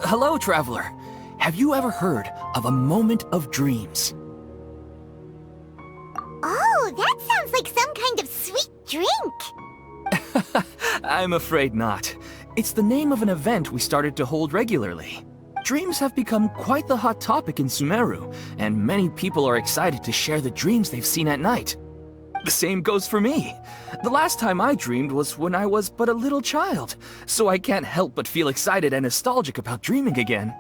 Hello, traveler. Have you ever heard of a moment of dreams? Oh, that sounds like some kind of sweet drink. I'm afraid not. It's the name of an event we started to hold regularly. Dreams have become quite the hot topic in Sumeru, and many people are excited to share the dreams they've seen at night. The same goes for me. The last time I dreamed was when I was but a little child, so I can't help but feel excited and nostalgic about dreaming again.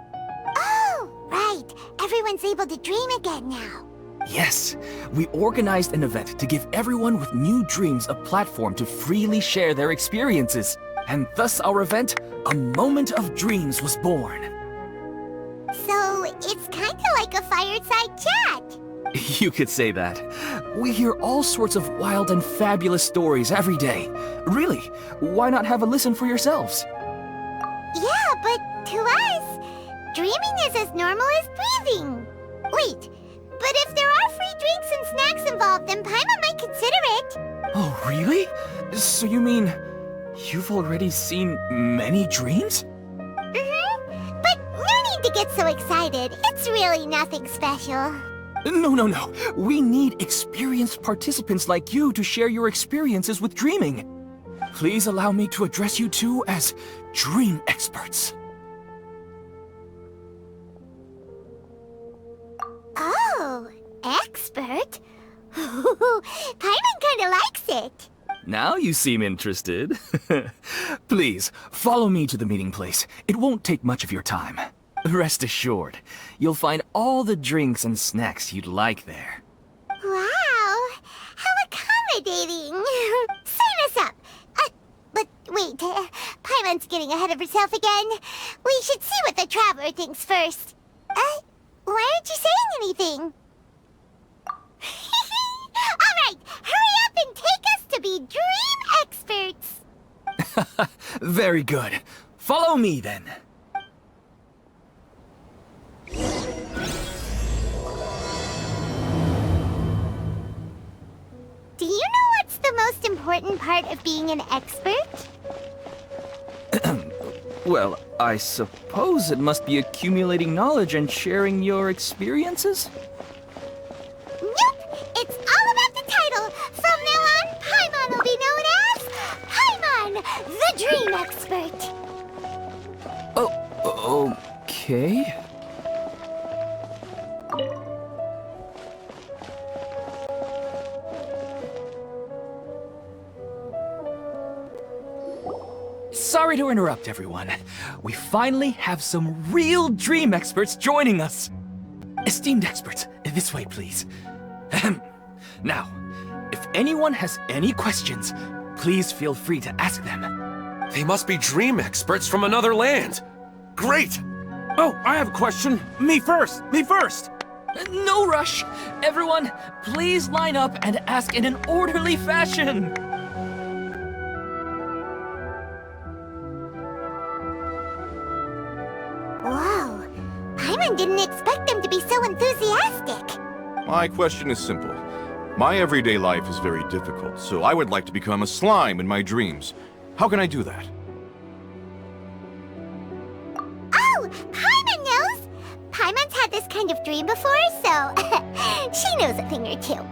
Oh, right. Everyone's able to dream again now. Yes, we organized an event to give everyone with new dreams a platform to freely share their experiences. And thus our event, A Moment of Dreams, was born. So, it's kinda like a fireside chat. You could say that. We hear all sorts of wild and fabulous stories every day. Really, why not have a listen for yourselves? Yeah, but to us, dreaming is as normal as breathing. Wait, but if there are free drinks and snacks involved, then Paimon might consider it. Oh, really? So you mean you've already seen many dreams? But no need to get so excited. It's really nothing special. No. We need experienced participants like you to share your experiences with dreaming. Please allow me to address you two as dream experts. Oh, expert? Paimon kinda likes it. Now you seem interested. Please, follow me to the meeting place. It won't take much of your time. Rest assured, you'll find all the drinks and snacks you'd like there. Wow, how accommodating. Sign us up. But wait, Paimon's getting ahead of herself again. We should see what the traveler thinks first. Why aren't you saying anything? Alright, hurry up and take us to be dream experts. Very good. Follow me then. Do you know what's the most important part of being an expert? Well, I suppose it must be accumulating knowledge and sharing your experiences? Nope! It's all about the title! From now on, Paimon will be known as Paimon, the Dream Expert! Oh, okay. Sorry to interrupt, everyone. We finally have some real dream experts joining us. Esteemed experts, this way, please. Now, if anyone has any questions, please feel free to ask them. They must be dream experts from another land. Great! Oh, I have a question. Me first! Me first! No rush. Everyone, please line up and ask in an orderly fashion. Whoa, Paimon didn't expect them to be so enthusiastic. My question is simple. My everyday life is very difficult, so I would like to become a slime in my dreams. How can I do that? Oh, Paimon knows! Paimon's had this kind of dream before, so she knows a thing or two.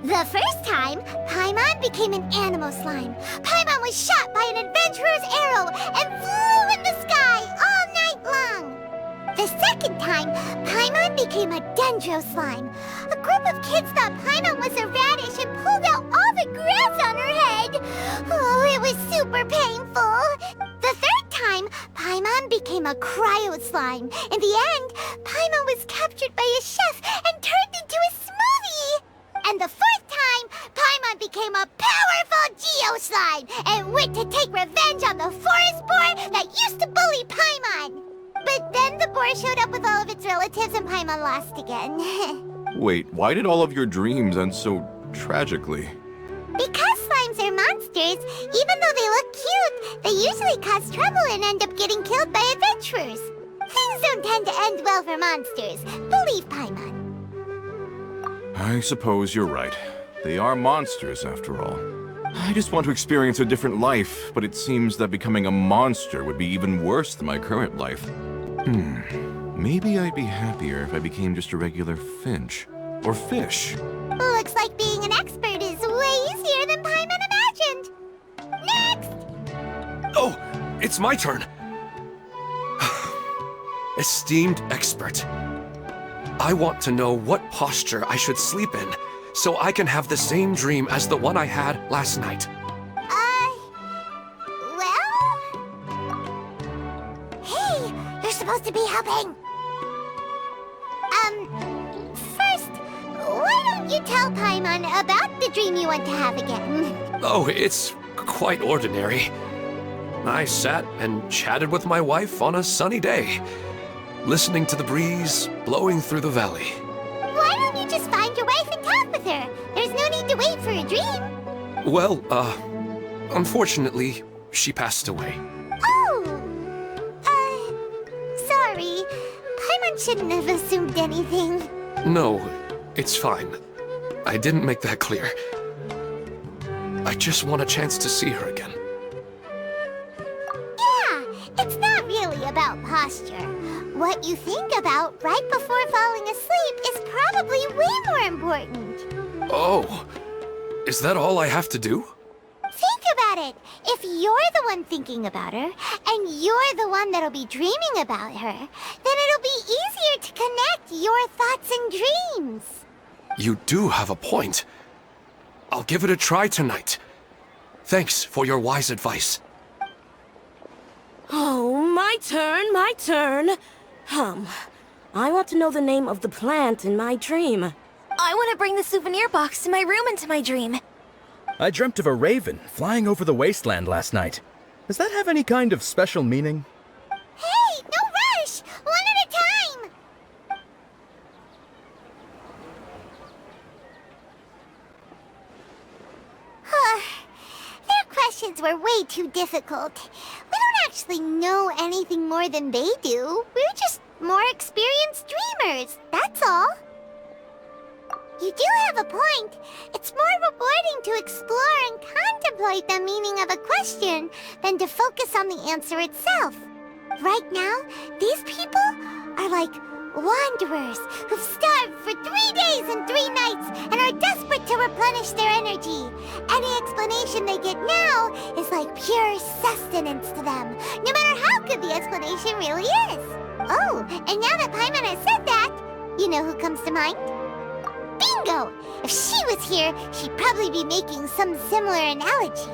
The first time, Paimon became an animal slime. Paimon was shot by an adventurer's arrow and flew in the sky all night long. The second time, Paimon became a dendro slime. A group of kids thought Paimon was a radish and pulled out all the grass on her head. Oh, it was super painful. The third time, Paimon became a cryo slime. In the end, Paimon was captured by a chef and turned into a smoothie. And the fourth time, Paimon became a powerful Geo slime and went to take revenge on the forest boar that used to bully Paimon. But then the boar showed up with all of its relatives and Paimon lost again. Wait, why did all of your dreams end so tragically? Because slimes are monsters, even though they look cute, they usually cause trouble and end up getting killed by adventurers. Things don't tend to end well for monsters. Believe Paimon. I suppose you're right. They are monsters, after all. I just want to experience a different life, but it seems that becoming a monster would be even worse than my current life. Maybe I'd be happier if I became just a regular finch. Or fish. Looks like being an expert is way easier than Paimon imagined. Next! Oh, it's my turn. Esteemed expert, I want to know what posture I should sleep in so I can have the same dream as the one I had last night. Well... Hey, you're supposed to be helping. First, why don't you tell Paimon about the dream you want to have again? Oh, it's quite ordinary. I sat and chatted with my wife on a sunny day, listening to the breeze blowing through the valley. Why don't you just find your wife and talk with her? There's no need to wait for a dream. Well, unfortunately, she passed away. Oh! Sorry. Paimon shouldn't have assumed anything. No, it's fine. I didn't make that clear. I just want a chance to see her again. Yeah, it's not really about posture. What you think about right before falling asleep is probably way more important. Oh, is that all I have to do? Think about it. If you're the one thinking about her, and you're the one that'll be dreaming about her, then it'll be easier to connect your thoughts and dreams. You do have a point. I'll give it a try tonight. Thanks for your wise advice. Oh, my turn. I want to know the name of the plant in my dream. I want to bring the souvenir box to my room into my dream. I dreamt of a raven flying over the wasteland last night. Does that have any kind of special meaning? Hey, no rush! One at a time! Their questions were way too difficult. We don't actually know anything more than they do. We're just more experienced dreamers, that's all. You do have a point. It's more rewarding to explore and contemplate the meaning of a question than to focus on the answer itself. Right now, these people are like wanderers who've starved for 3 days and 3 nights and are desperate to replenish their energy. Any explanation they get now is like pure sustenance to them, no matter how good the explanation really is. Oh, and now that Paimon has said that, you know who comes to mind? Bingo! If she was here, she'd probably be making some similar analogy.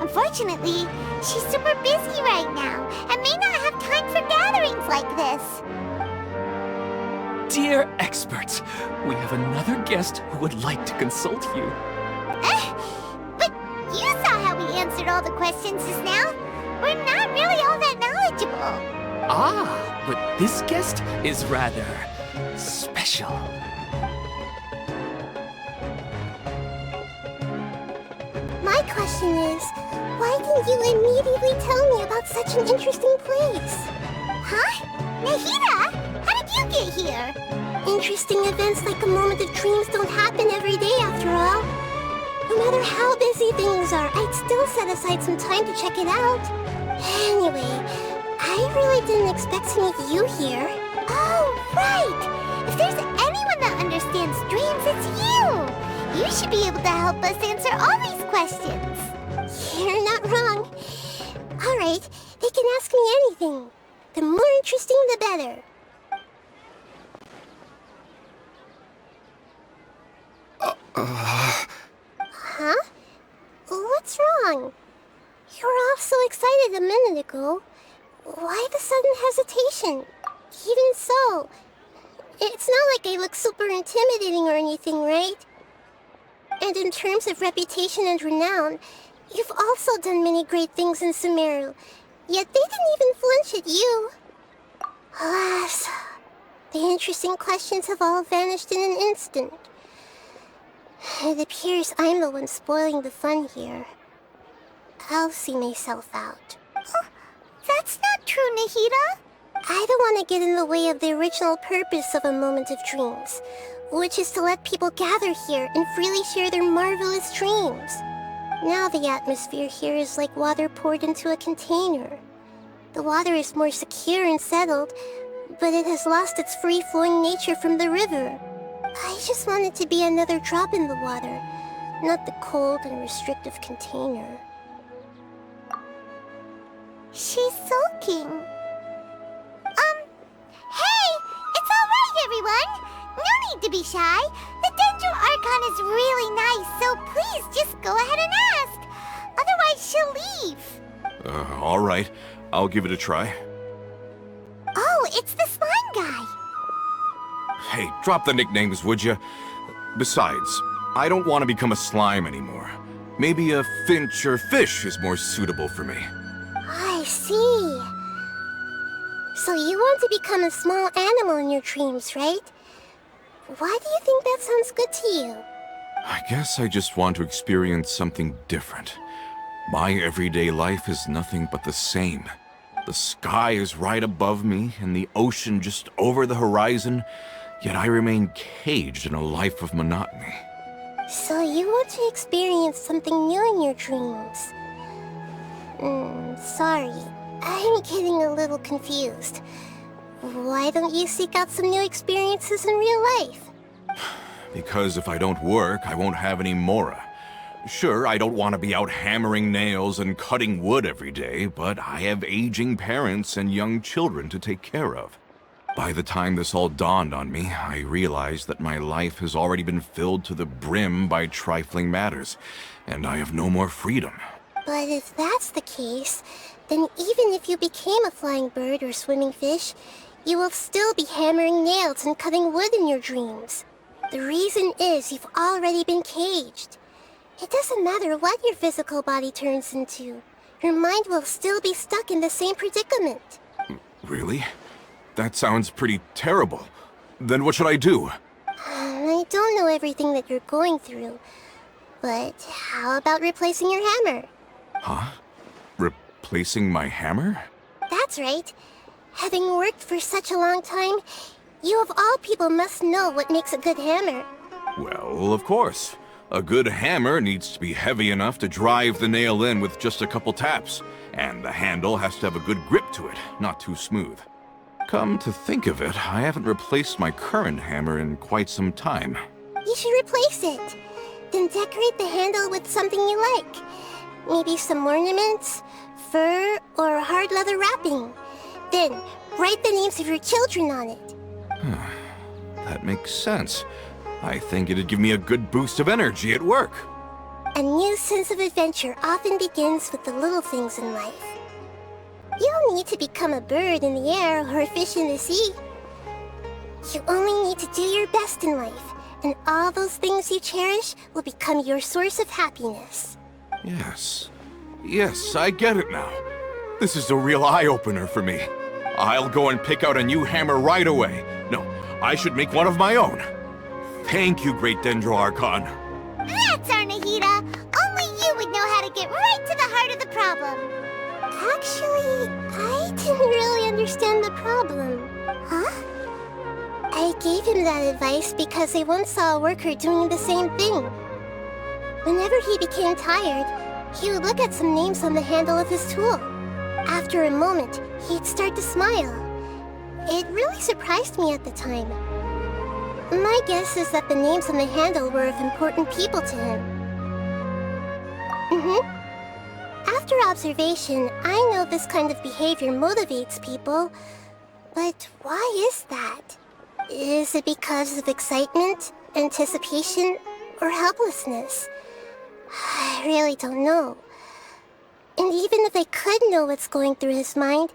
Unfortunately, she's super busy right now and may not have time for gatherings like this. Dear experts, we have another guest who would like to consult you. But you saw how we answered all the questions just now. We're not really all that knowledgeable. Ah, but this guest is rather special. My question is, why didn't you immediately tell me about such an interesting place? Huh? Nahida? How did you get here? Interesting events like a moment of dreams don't happen every day after all. No matter how busy things are, I'd still set aside some time to check it out. Anyway, I really didn't expect to meet you here. Oh, right! If there's anyone that understands dreams, it's you! You should be able to help us answer all these questions. You're not wrong. All right, they can ask me anything. The more interesting, the better. Huh? What's wrong? You were all so excited a minute ago. Why the sudden hesitation? Even so, it's not like I look super intimidating or anything, right? And in terms of reputation and renown, you've also done many great things in Sumeru, yet they didn't even flinch at you. Alas, the interesting questions have all vanished in an instant. It appears I'm the one spoiling the fun here. I'll see myself out. Oh, that's not true, Nahida. I don't want to get in the way of the original purpose of a moment of dreams, which is to let people gather here and freely share their marvelous dreams. Now the atmosphere here is like water poured into a container. The water is more secure and settled, but it has lost its free-flowing nature from the river. I just want it to be another drop in the water, not the cold and restrictive container. She's sulking. Hey! It's alright, everyone! No need to be shy. The Dendro Archon is really nice, so please just go ahead and ask. Otherwise, she'll leave. All right. I'll give it a try. Oh, it's the slime guy. Hey, drop the nicknames, would you? Besides, I don't want to become a slime anymore. Maybe a finch or fish is more suitable for me. I see. So you want to become a small animal in your dreams, right? Why do you think that sounds good to you? I guess I just want to experience something different. My everyday life is nothing but the same. The sky is right above me and the ocean just over the horizon, yet I remain caged in a life of monotony. So you want to experience something new in your dreams? Sorry. I'm getting a little confused. Why don't you seek out some new experiences in real life? Because if I don't work, I won't have any Mora. Sure, I don't want to be out hammering nails and cutting wood every day, but I have aging parents and young children to take care of. By the time this all dawned on me, I realized that my life has already been filled to the brim by trifling matters, and I have no more freedom. But if that's the case, then even if you became a flying bird or swimming fish, you will still be hammering nails and cutting wood in your dreams. The reason is you've already been caged. It doesn't matter what your physical body turns into. Your mind will still be stuck in the same predicament. Really? That sounds pretty terrible. Then what should I do? I don't know everything that you're going through, but how about replacing your hammer? Huh? Replacing my hammer? That's right. Having worked for such a long time, you of all people must know what makes a good hammer. Well, of course. A good hammer needs to be heavy enough to drive the nail in with just a couple taps, and the handle has to have a good grip to it, not too smooth. Come to think of it, I haven't replaced my current hammer in quite some time. You should replace it. Then decorate the handle with something you like. Maybe some ornaments, fur, or hard leather wrapping. Then, write the names of your children on it. That makes sense. I think it'd give me a good boost of energy at work. A new sense of adventure often begins with the little things in life. You don't need to become a bird in the air or a fish in the sea. You only need to do your best in life, and all those things you cherish will become your source of happiness. Yes. Yes, I get it now. This is a real eye-opener for me. I'll go and pick out a new hammer right away. No, I should make one of my own. Thank you, Great Dendro Archon. That's our Nahida! Only you would know how to get right to the heart of the problem. Actually, I didn't really understand the problem. Huh? I gave him that advice because I once saw a worker doing the same thing. Whenever he became tired, he would look at some names on the handle of his tool. After a moment, he'd start to smile. It really surprised me at the time. My guess is that the names on the handle were of important people to him. After observation, I know this kind of behavior motivates people. But why is that? Is it because of excitement, anticipation, or helplessness? I really don't know. And even if I could know what's going through his mind,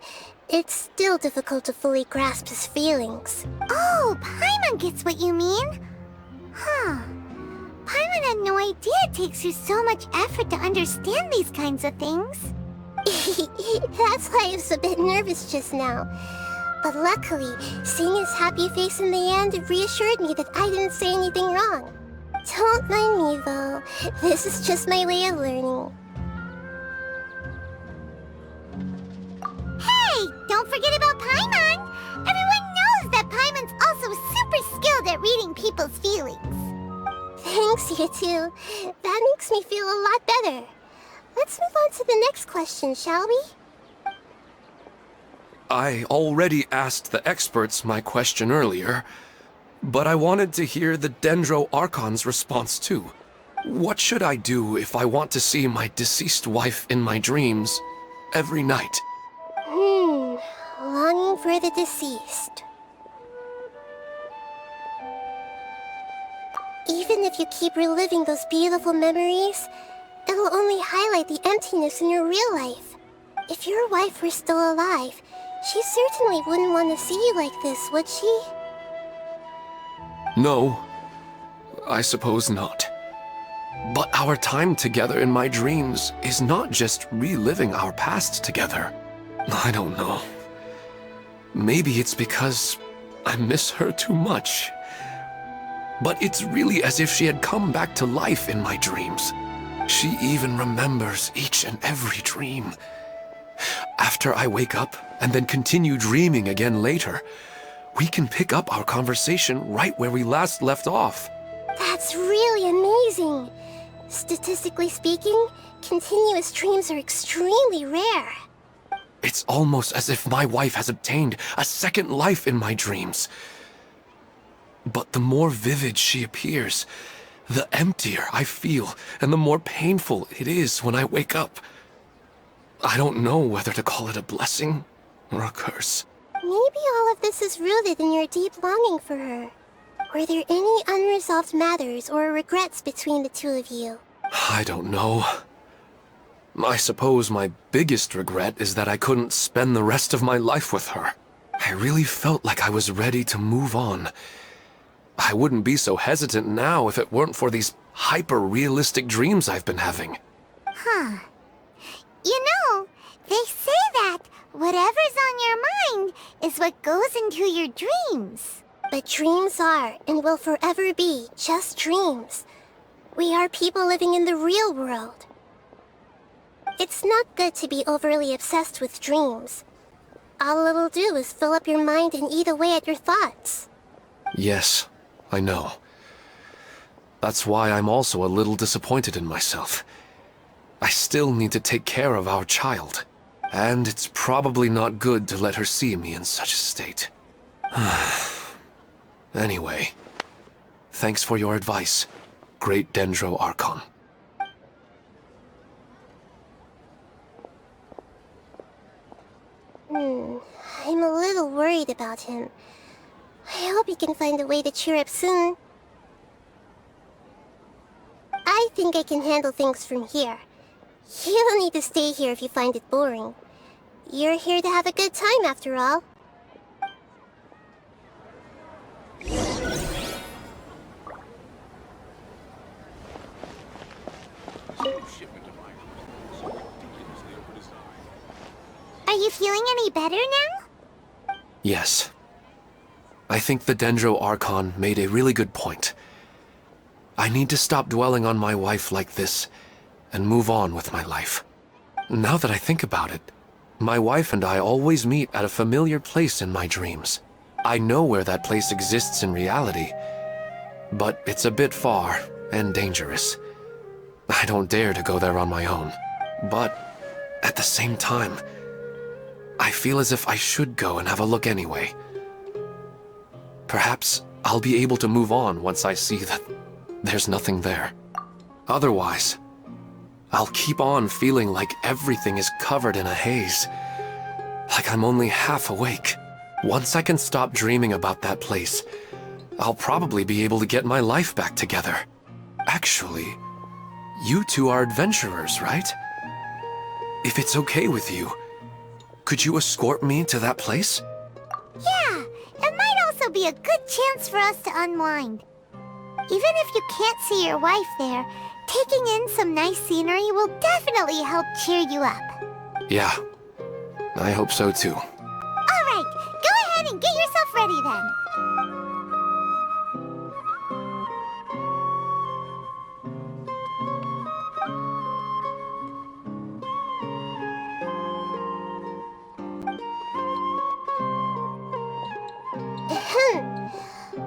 it's still difficult to fully grasp his feelings. Oh, Paimon gets what you mean. Huh. Paimon had no idea it takes you so much effort to understand these kinds of things. That's why I was a bit nervous just now. But luckily, seeing his happy face in the end reassured me that I didn't say anything wrong. Don't mind me, though. This is just my way of learning. Hey! Don't forget about Paimon! Everyone knows that Paimon's also super skilled skilled at reading people's feelings. Thanks, you two. That makes me feel a lot better. Let's move on to the next question, shall we? I already asked the experts my question earlier, but I wanted to hear the Dendro Archon's response too. What should I do if I want to see my deceased wife in my dreams every night? Longing for the deceased. Even if you keep reliving those beautiful memories, it'll only highlight the emptiness in your real life. If your wife were still alive, she certainly wouldn't want to see you like this, would she? No, I suppose not. But our time together in my dreams is not just reliving our past together. I don't know. Maybe it's because I miss her too much. But it's really as if she had come back to life in my dreams. She even remembers each and every dream. After I wake up and then continue dreaming again later, we can pick up our conversation right where we last left off. That's really amazing. Statistically speaking, continuous dreams are extremely rare. It's almost as if my wife has obtained a second life in my dreams. But the more vivid she appears, the emptier I feel, and the more painful it is when I wake up. I don't know whether to call it a blessing or a curse. Maybe all of this is rooted in your deep longing for her. Were there any unresolved matters or regrets between the two of you? I don't know. I suppose my biggest regret is that I couldn't spend the rest of my life with her. I really felt like I was ready to move on. I wouldn't be so hesitant now if it weren't for these hyper-realistic dreams I've been having. Huh. You know, they say that whatever's on your mind is what goes into your dreams. But dreams are, and will forever be, just dreams. We are people living in the real world. It's not good to be overly obsessed with dreams. All it'll do is fill up your mind and eat away at your thoughts. Yes, I know. That's why I'm also a little disappointed in myself. I still need to take care of our child. And it's probably not good to let her see me in such a state. Anyway, thanks for your advice, Great Dendro Archon. I'm a little worried about him. I hope he can find a way to cheer up soon. I think I can handle things from here. You don't need to stay here if you find it boring. You're here to have a good time, after all. Are you feeling any better now? Yes. I think the Dendro Archon made a really good point. I need to stop dwelling on my wife like this and move on with my life. Now that I think about it, my wife and I always meet at a familiar place in my dreams. I know where that place exists in reality, but it's a bit far and dangerous. I don't dare to go there on my own. But at the same time, I feel as if I should go and have a look anyway. Perhaps I'll be able to move on once I see that there's nothing there. Otherwise, I'll keep on feeling like everything is covered in a haze. Like I'm only half awake. Once I can stop dreaming about that place, I'll probably be able to get my life back together. Actually, you two are adventurers, right? If it's okay with you, could you escort me to that place? Yeah, it might also be a good chance for us to unwind. Even if you can't see your wife there, taking in some nice scenery will definitely help cheer you up. Yeah, I hope so too. Alright, go ahead and get yourself ready then.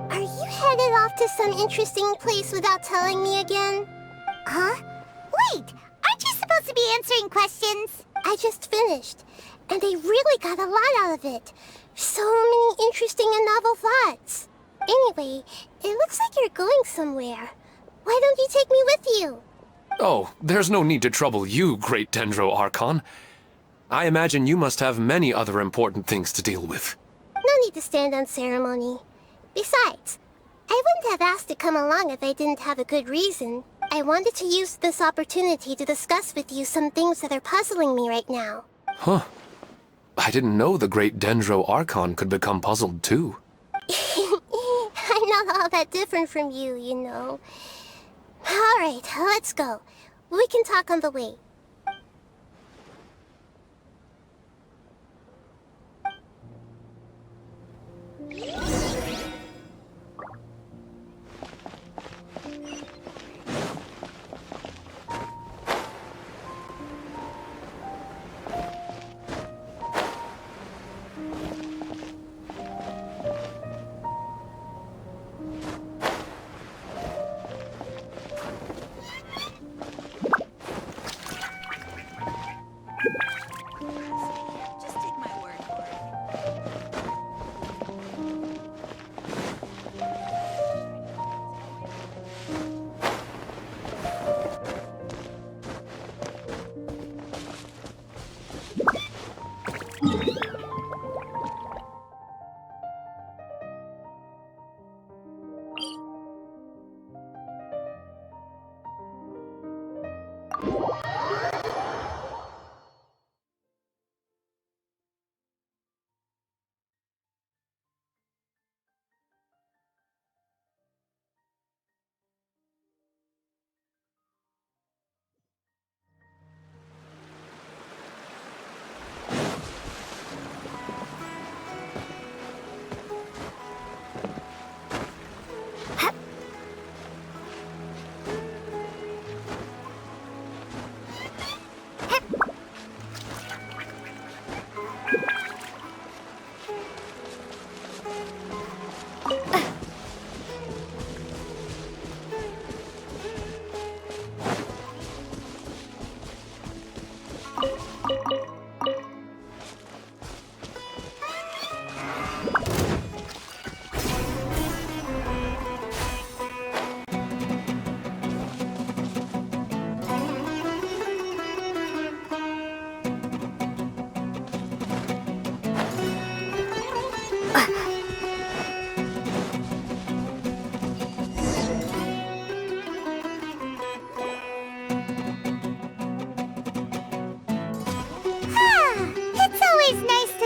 Are you to some interesting place without telling me again? Huh? Wait, aren't you supposed to be answering questions? I just finished, and I really got a lot out of it. So many interesting and novel thoughts. Anyway, it looks like you're going somewhere. Why don't you take me with you? Oh, there's no need to trouble you, Great Dendro Archon. I imagine you must have many other important things to deal with. No need to stand on ceremony. Besides, I wouldn't have asked to come along if I didn't have a good reason. I wanted to use this opportunity to discuss with you some things that are puzzling me right now. Huh. I didn't know the Great Dendro Archon could become puzzled too. I'm not all that different from you, you know. Alright, let's go. We can talk on the way.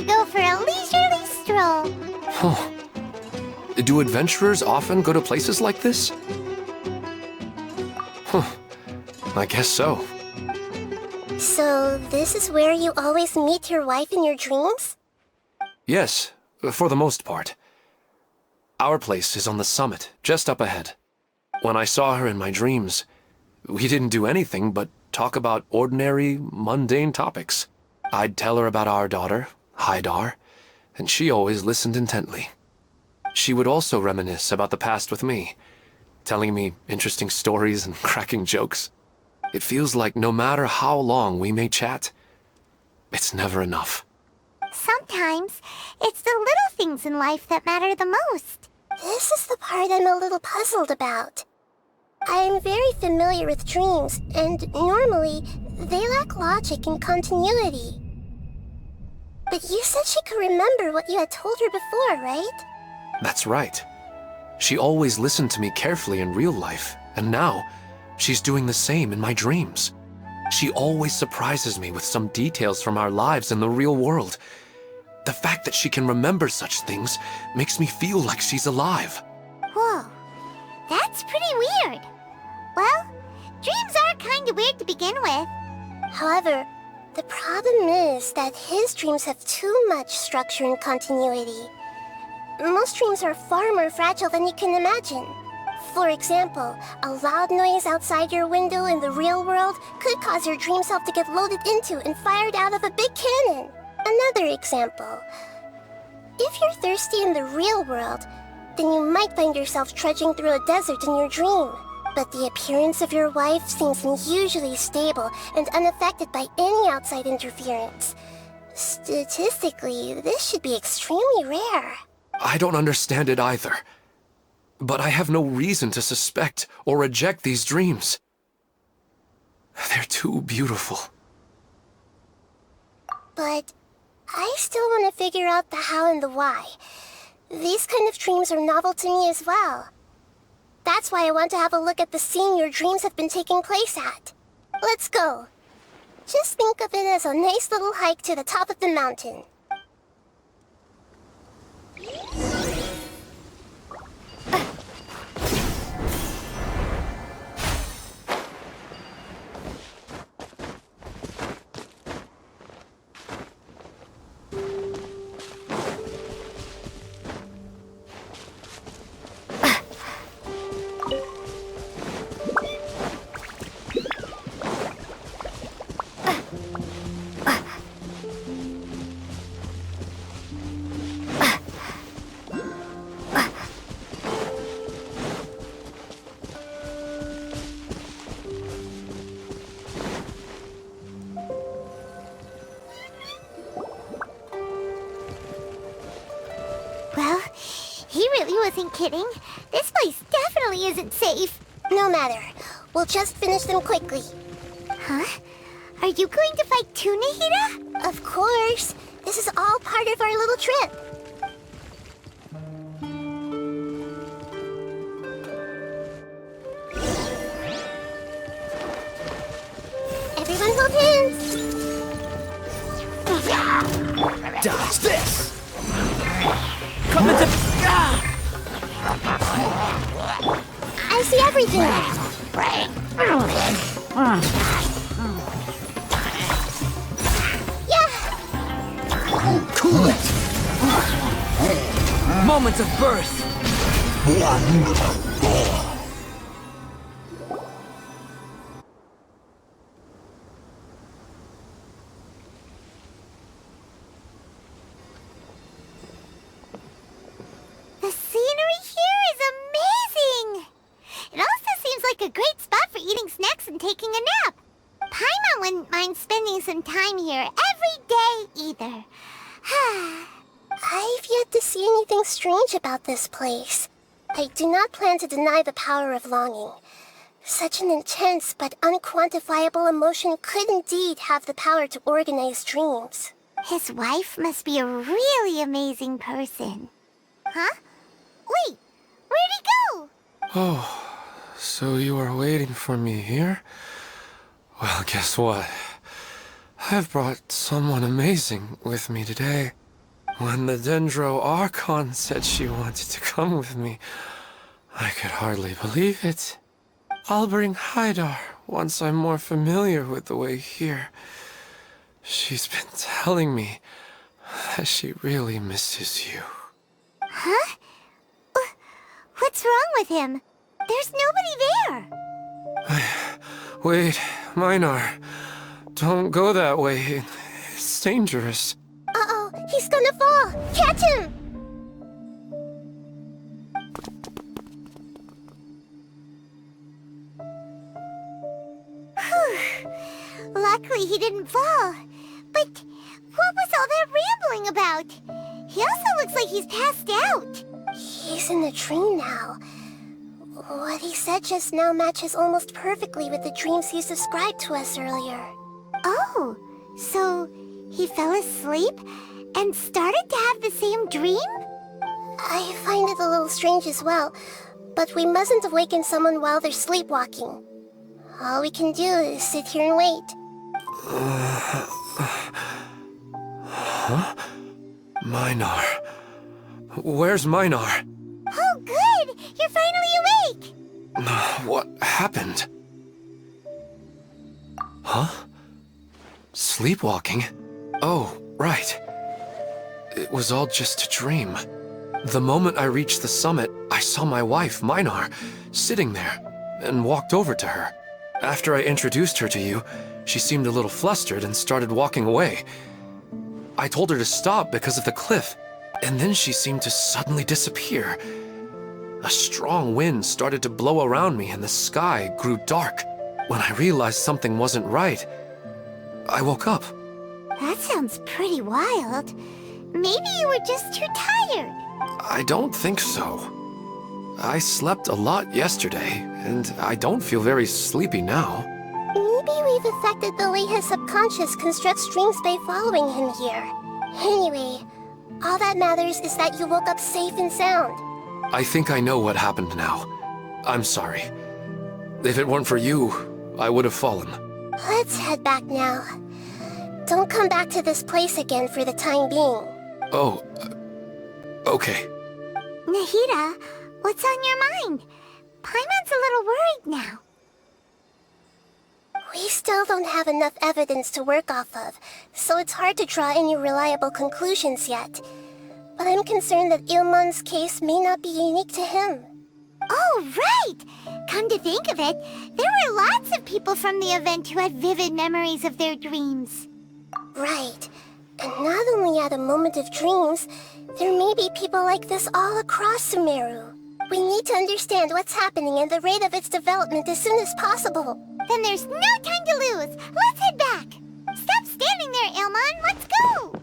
Go for a leisurely stroll. Huh. Do adventurers often go to places like this? Huh. I guess so. So, this is where you always meet your wife in your dreams? Yes, for the most part. Our place is on the summit, just up ahead. When I saw her in my dreams, we didn't do anything but talk about ordinary, mundane topics. I'd tell her about our daughter, Haidar, and she always listened intently. She would also reminisce about the past with me, telling me interesting stories and cracking jokes. It feels like no matter how long we may chat, it's never enough. Sometimes, it's the little things in life that matter the most. This is the part I'm a little puzzled about. I'm very familiar with dreams, and normally, they lack logic and continuity. But you said she could remember what you had told her before, right? That's right. She always listened to me carefully in real life, and now, she's doing the same in my dreams. She always surprises me with some details from our lives in the real world. The fact that she can remember such things makes me feel like she's alive. Whoa, that's pretty weird. Well, dreams are kinda weird to begin with. However, the problem is that his dreams have too much structure and continuity. Most dreams are far more fragile than you can imagine. For example, a loud noise outside your window in the real world could cause your dream self to get loaded into and fired out of a big cannon. Another example. If you're thirsty in the real world, then you might find yourself trudging through a desert in your dream. But the appearance of your wife seems unusually stable and unaffected by any outside interference. Statistically, this should be extremely rare. I don't understand it either. But I have no reason to suspect or reject these dreams. They're too beautiful. But I still want to figure out the how and the why. These kind of dreams are novel to me as well. That's why I want to have a look at the scene your dreams have been taking place at. Let's go. Just think of it as a nice little hike to the top of the mountain. Well, he really wasn't kidding. This place definitely isn't safe. No matter. We'll just finish them quickly. Huh? Are you going to fight too, Nahida? Of course. This is all part of our little trip. Everyone hold hands. Dodge this! Come into... I see everything. Yeah. Cool it! Moment of birth! The scenery here is amazing! It also seems like a great spot for eating snacks and taking a nap. Paimon wouldn't mind spending some time here every day either. I've yet to see anything strange about this place. I do not plan to deny the power of longing. Such an intense but unquantifiable emotion could indeed have the power to organize dreams. His wife must be a really amazing person. Huh? Wait, where'd he go? Oh, so you are waiting for me here? Well, guess what? I've brought someone amazing with me today. When the Dendro Archon said she wanted to come with me, I could hardly believe it. I'll bring Haidar once I'm more familiar with the way here. She's been telling me that she really misses you. Huh? What's wrong with him? There's nobody there. Wait, Minar. Don't go that way. It's dangerous. Uh-oh, he's gonna fall! Catch him! Luckily he didn't fall. But what was all that rambling about? He also looks like he's passed out. He's in the dream now. What he said just now matches almost perfectly with the dreams he's described to us earlier. Oh, so he fell asleep and started to have the same dream? I find it a little strange as well, but we mustn't awaken someone while they're sleepwalking. All we can do is sit here and wait. Huh? Minar. Where's Minar? Oh, good! You're finally awake! What happened? Huh? Sleepwalking? Oh, right. It was all just a dream. The moment I reached the summit, I saw my wife, Minar, sitting there, and walked over to her. After I introduced her to you, she seemed a little flustered and started walking away. I told her to stop because of the cliff, and then she seemed to suddenly disappear. A strong wind started to blow around me and the sky grew dark. When I realized something wasn't right, I woke up. That sounds pretty wild. Maybe you were just too tired. I don't think so. I slept a lot yesterday, and I don't feel very sleepy now. Maybe we've affected the way his subconscious constructs dreams by following him here. Anyway, all that matters is that you woke up safe and sound. I think I know what happened now. I'm sorry. If it weren't for you, I would have fallen. Let's head back now. Don't come back to this place again for the time being. Oh, okay. Nahida, what's on your mind? Paimon's a little worried now. We still don't have enough evidence to work off of, so it's hard to draw any reliable conclusions yet. But I'm concerned that Ilmon's case may not be unique to him. Oh, right! Come to think of it, there were lots of people from the event who had vivid memories of their dreams. Right. And not only at a moment of dreams, there may be people like this all across Sumeru. We need to understand what's happening and the rate of its development as soon as possible. Then there's no time to lose. Let's head back. Stop standing there, Ilmon. Let's go.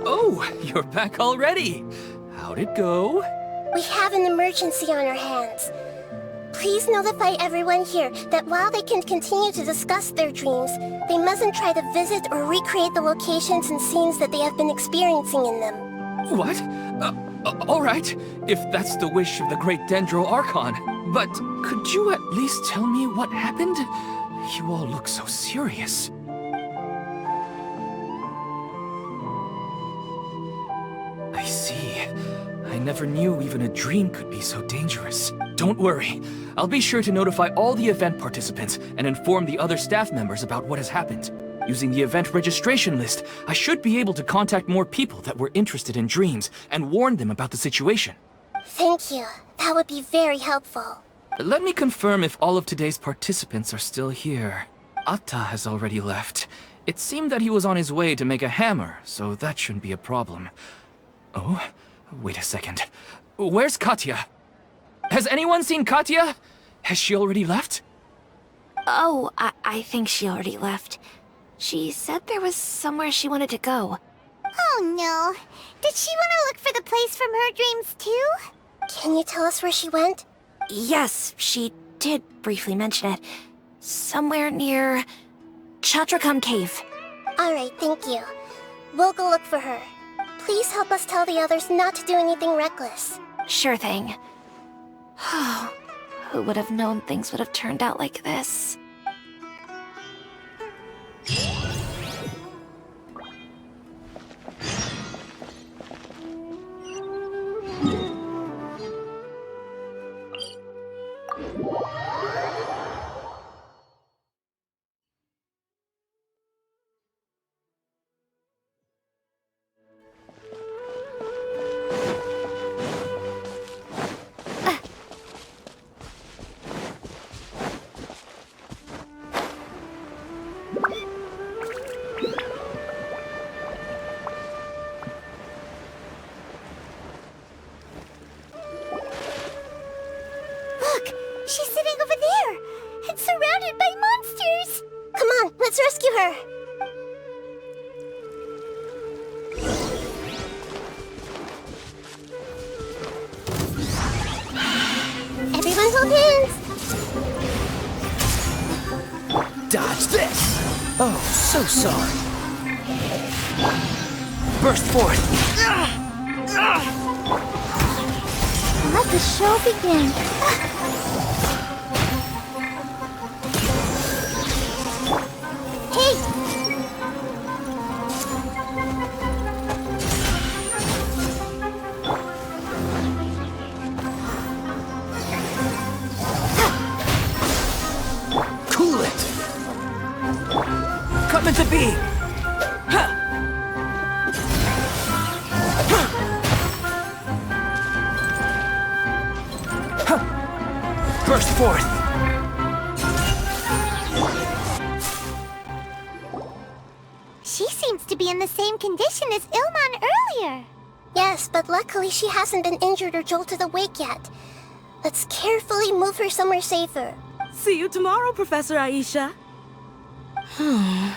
Oh, you're back already. How'd it go? We have an emergency on our hands. Please notify everyone here that while they can continue to discuss their dreams, they mustn't try to visit or recreate the locations and scenes that they have been experiencing in them. What? All right, if that's the wish of the great Dendro Archon. But could you at least tell me what happened? You all look so serious. I see. I never knew even a dream could be so dangerous. Don't worry. I'll be sure to notify all the event participants and inform the other staff members about what has happened. Using the event registration list, I should be able to contact more people that were interested in dreams and warn them about the situation. Thank you. That would be very helpful. Let me confirm if all of today's participants are still here. Atta has already left. It seemed that he was on his way to make a hammer, so that shouldn't be a problem. Oh, wait a second. Where's Katya? Has anyone seen Katya? Has she already left? Oh, I think she already left. She said there was somewhere she wanted to go. Oh no. Did she want to look for the place from her dreams too? Can you tell us where she went? Yes, she did briefly mention it. Somewhere near Chatrakam Cave. Alright, thank you. We'll go look for her. Please help us tell the others not to do anything reckless. Sure thing. Who would have known things would have turned out like this? Oh, so sorry. Burst forth. Let the show begin. Hey! Cool it. Come into being. Burst forth. She seems to be in the same condition as Ilman earlier. Yes, but luckily she hasn't been injured or jolted awake yet. Let's carefully move her somewhere safer. See you tomorrow, Professor Aisha. Huh?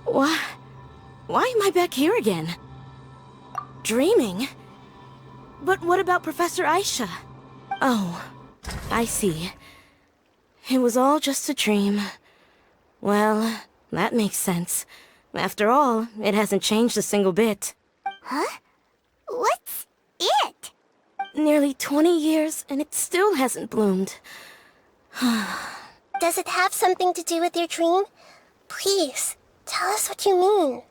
Why am I back here again? Dreaming? But what about Professor Aisha? Oh, I see. It was all just a dream. Well, that makes sense. After all, it hasn't changed a single bit. Huh? What's it? Nearly 20 years, and it still hasn't bloomed. Does it have something to do with your dream? Please, tell us what you mean.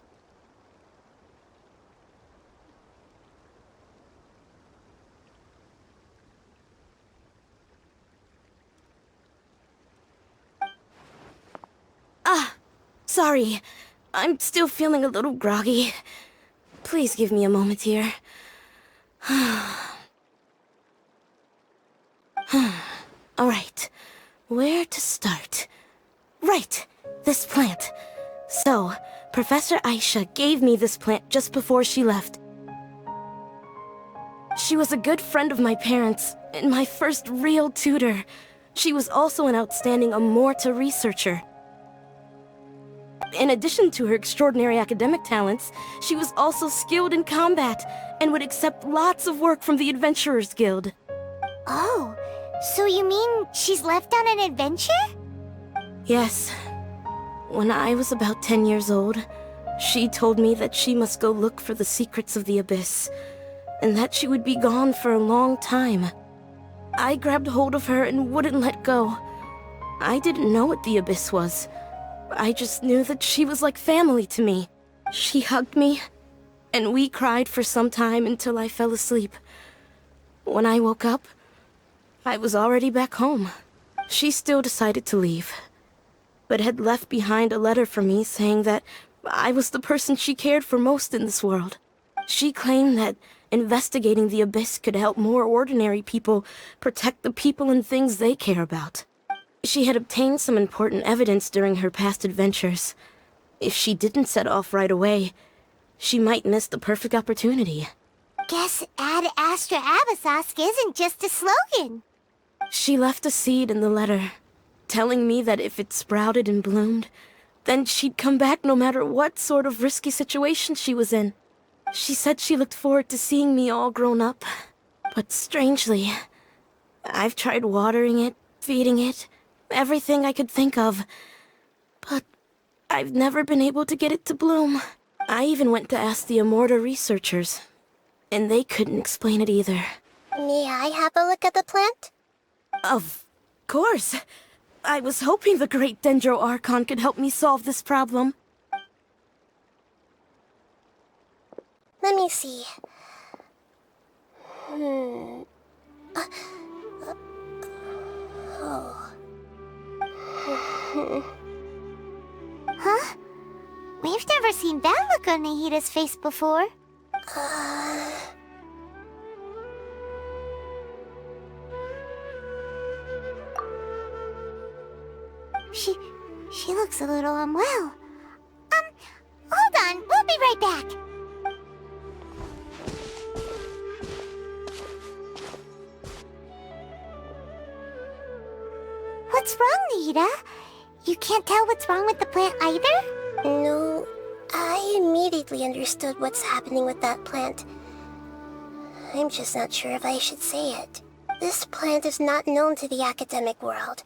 Sorry. I'm still feeling a little groggy. Please give me a moment here. Alright. Where to start? Right! This plant. So, Professor Aisha gave me this plant just before she left. She was a good friend of my parents, and my first real tutor. She was also an outstanding Amorta researcher. In addition to her extraordinary academic talents, she was also skilled in combat and would accept lots of work from the Adventurers Guild. Oh, so you mean she's left on an adventure? Yes. When I was about 10 years old, she told me that she must go look for the secrets of the Abyss, and that she would be gone for a long time. I grabbed hold of her and wouldn't let go. I didn't know what the Abyss was. I just knew that she was like family to me. She hugged me, and we cried for some time until I fell asleep. When I woke up, I was already back home. She still decided to leave, but had left behind a letter for me saying that I was the person she cared for most in this world. She claimed that investigating the Abyss could help more ordinary people protect the people and things they care about. She had obtained some important evidence during her past adventures. If she didn't set off right away, she might miss the perfect opportunity. Guess Ad Astra Abyssosque isn't just a slogan. She left a seed in the letter, telling me that if it sprouted and bloomed, then she'd come back no matter what sort of risky situation she was in. She said she looked forward to seeing me all grown up. But strangely, I've tried watering it, feeding it, everything I could think of. But I've never been able to get it to bloom. I even went to ask the Amorta researchers, and they couldn't explain it either. May I have a look at the plant? Of course. I was hoping the great Dendro Archon could help me solve this problem. Let me see. Huh? We've never seen that look on Nahida's face before. She looks a little unwell. Hold on, we'll be right back. What's wrong, Nahida? You can't tell what's wrong with the plant either? No, I immediately understood what's happening with that plant. I'm just not sure if I should say it. This plant is not known to the academic world.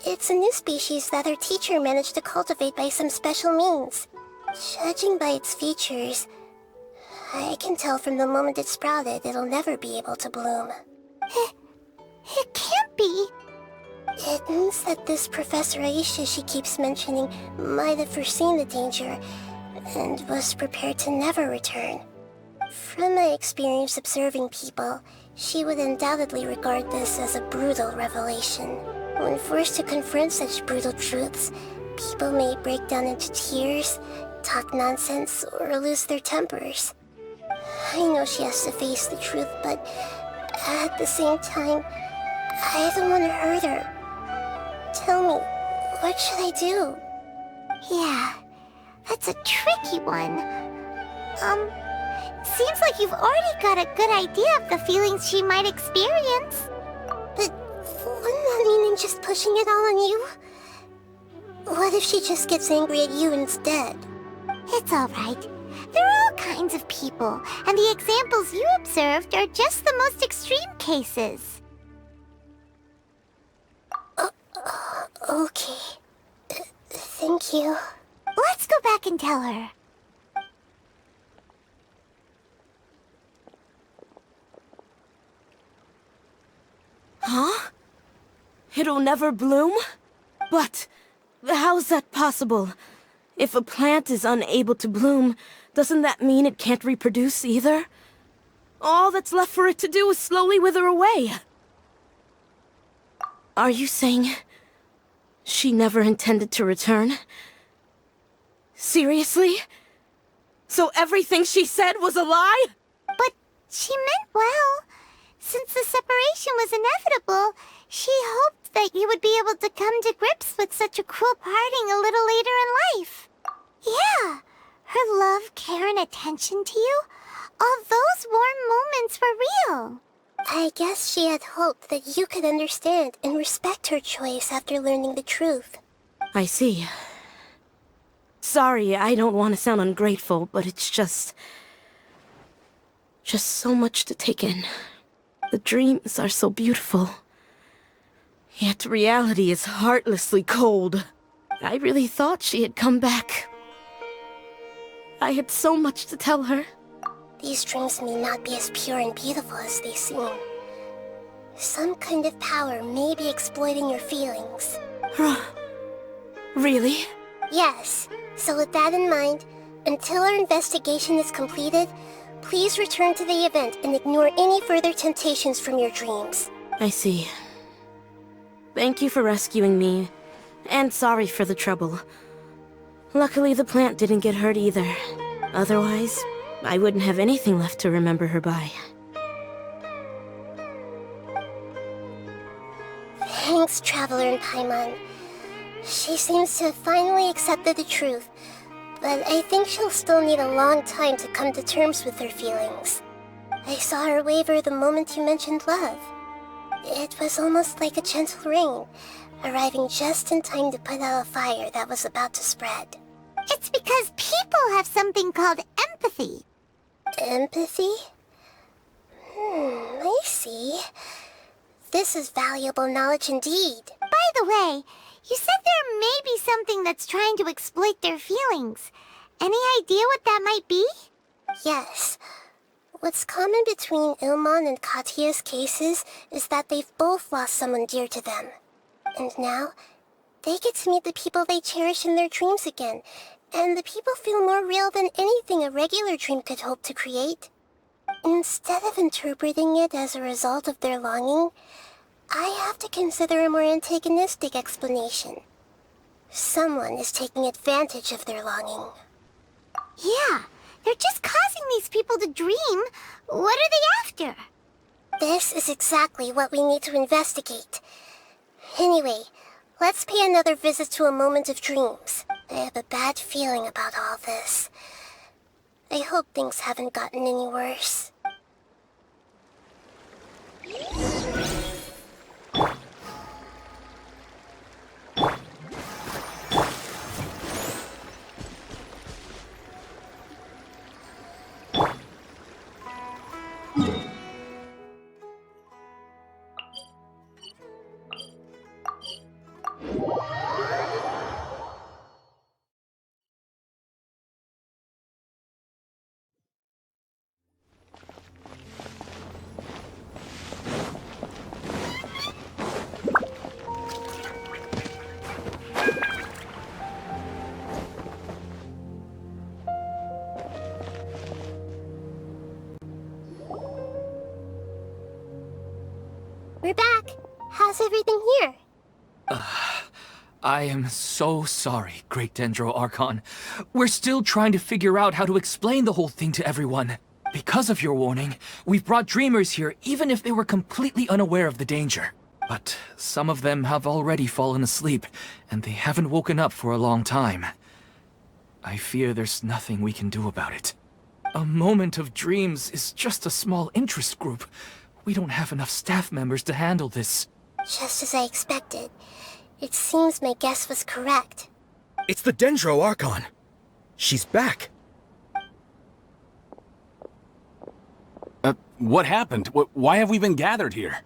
It's a new species that our teacher managed to cultivate by some special means. Judging by its features, I can tell from the moment it sprouted it'll never be able to bloom. It can't be. It means that this Professor Aisha she keeps mentioning might have foreseen the danger and was prepared to never return. From my experience observing people, she would undoubtedly regard this as a brutal revelation. When forced to confront such brutal truths, people may break down into tears, talk nonsense, or lose their tempers. I know she has to face the truth, but at the same time, I don't want to hurt her. Tell me, what should I do? Yeah, that's a tricky one. Seems like you've already got a good idea of the feelings she might experience. But wouldn't that mean I'm just pushing it all on you? What if she just gets angry at you instead? It's alright. There are all kinds of people, and the examples you observed are just the most extreme cases. Okay. Thank you. Let's go back and tell her. Huh? It'll never bloom? But how's that possible? If a plant is unable to bloom, doesn't that mean it can't reproduce either? All that's left for it to do is slowly wither away. Are you saying she never intended to return? Seriously? So everything she said was a lie? But she meant well. Since the separation was inevitable, she hoped that you would be able to come to grips with such a cruel parting a little later in life. Yeah, her love, care, and attention to you, all those warm moments were real. I guess she had hoped that you could understand and respect her choice after learning the truth. I see. Sorry, I don't want to sound ungrateful, but it's just so much to take in. The dreams are so beautiful. Yet reality is heartlessly cold. I really thought she had come back. I had so much to tell her. These dreams may not be as pure and beautiful as they seem. Some kind of power may be exploiting your feelings. Really? Yes. So with that in mind, until our investigation is completed, please return to the event and ignore any further temptations from your dreams. I see. Thank you for rescuing me, and sorry for the trouble. Luckily, the plant didn't get hurt either. Otherwise, I wouldn't have anything left to remember her by. Thanks, Traveler and Paimon. She seems to have finally accepted the truth, but I think she'll still need a long time to come to terms with her feelings. I saw her waver the moment you mentioned love. It was almost like a gentle rain, arriving just in time to put out a fire that was about to spread. It's because people have something called empathy. Empathy? I see. This is valuable knowledge indeed. By the way, you said there may be something that's trying to exploit their feelings. Any idea what that might be? Yes. What's common between Ilmon and Katya's cases is that they've both lost someone dear to them. And now, they get to meet the people they cherish in their dreams again, and the people feel more real than anything a regular dream could hope to create. Instead of interpreting it as a result of their longing, I have to consider a more antagonistic explanation. Someone is taking advantage of their longing. Yeah, they're just causing these people to dream. What are they after? This is exactly what we need to investigate. Anyway, let's pay another visit to a moment of dreams. I have a bad feeling about all this. I hope things haven't gotten any worse. We're back. How's everything here? I am so sorry, Great Dendro Archon. We're still trying to figure out how to explain the whole thing to everyone. Because of your warning, we've brought dreamers here even if they were completely unaware of the danger. But some of them have already fallen asleep, and they haven't woken up for a long time. I fear there's nothing we can do about it. A moment of dreams is just a small interest group. We don't have enough staff members to handle this. Just as I expected. It seems my guess was correct. It's the Dendro Archon. She's back. What happened? Why have we been gathered here?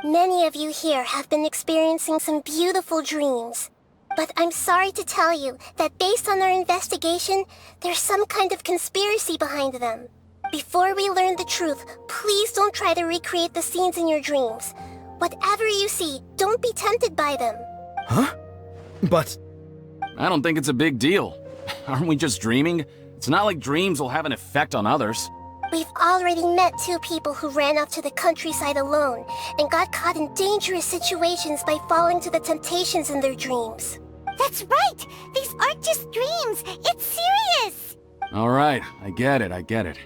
Many of you here have been experiencing some beautiful dreams. But I'm sorry to tell you that based on our investigation, there's some kind of conspiracy behind them. Before we learn the truth, please don't try to recreate the scenes in your dreams. Whatever you see, don't be tempted by them. Huh? But... I don't think it's a big deal. Aren't we just dreaming? It's not like dreams will have an effect on others. We've already met 2 people who ran off to the countryside alone and got caught in dangerous situations by falling to the temptations in their dreams. That's right! These aren't just dreams! It's serious! Alright, I get it.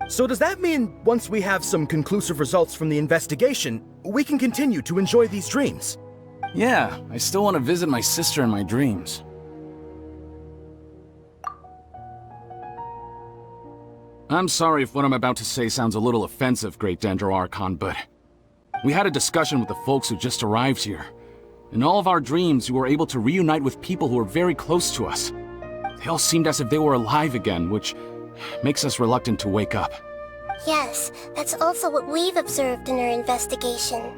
so does that mean once we have some conclusive results from the investigation, we can continue to enjoy these dreams? Yeah, I still want to visit my sister in my dreams. I'm sorry if what I'm about to say sounds a little offensive, Great Dendro Archon, but we had a discussion with the folks who just arrived here. In all of our dreams, we were able to reunite with people who were very close to us. They all seemed as if they were alive again, which makes us reluctant to wake up. Yes, that's also what we've observed in our investigation.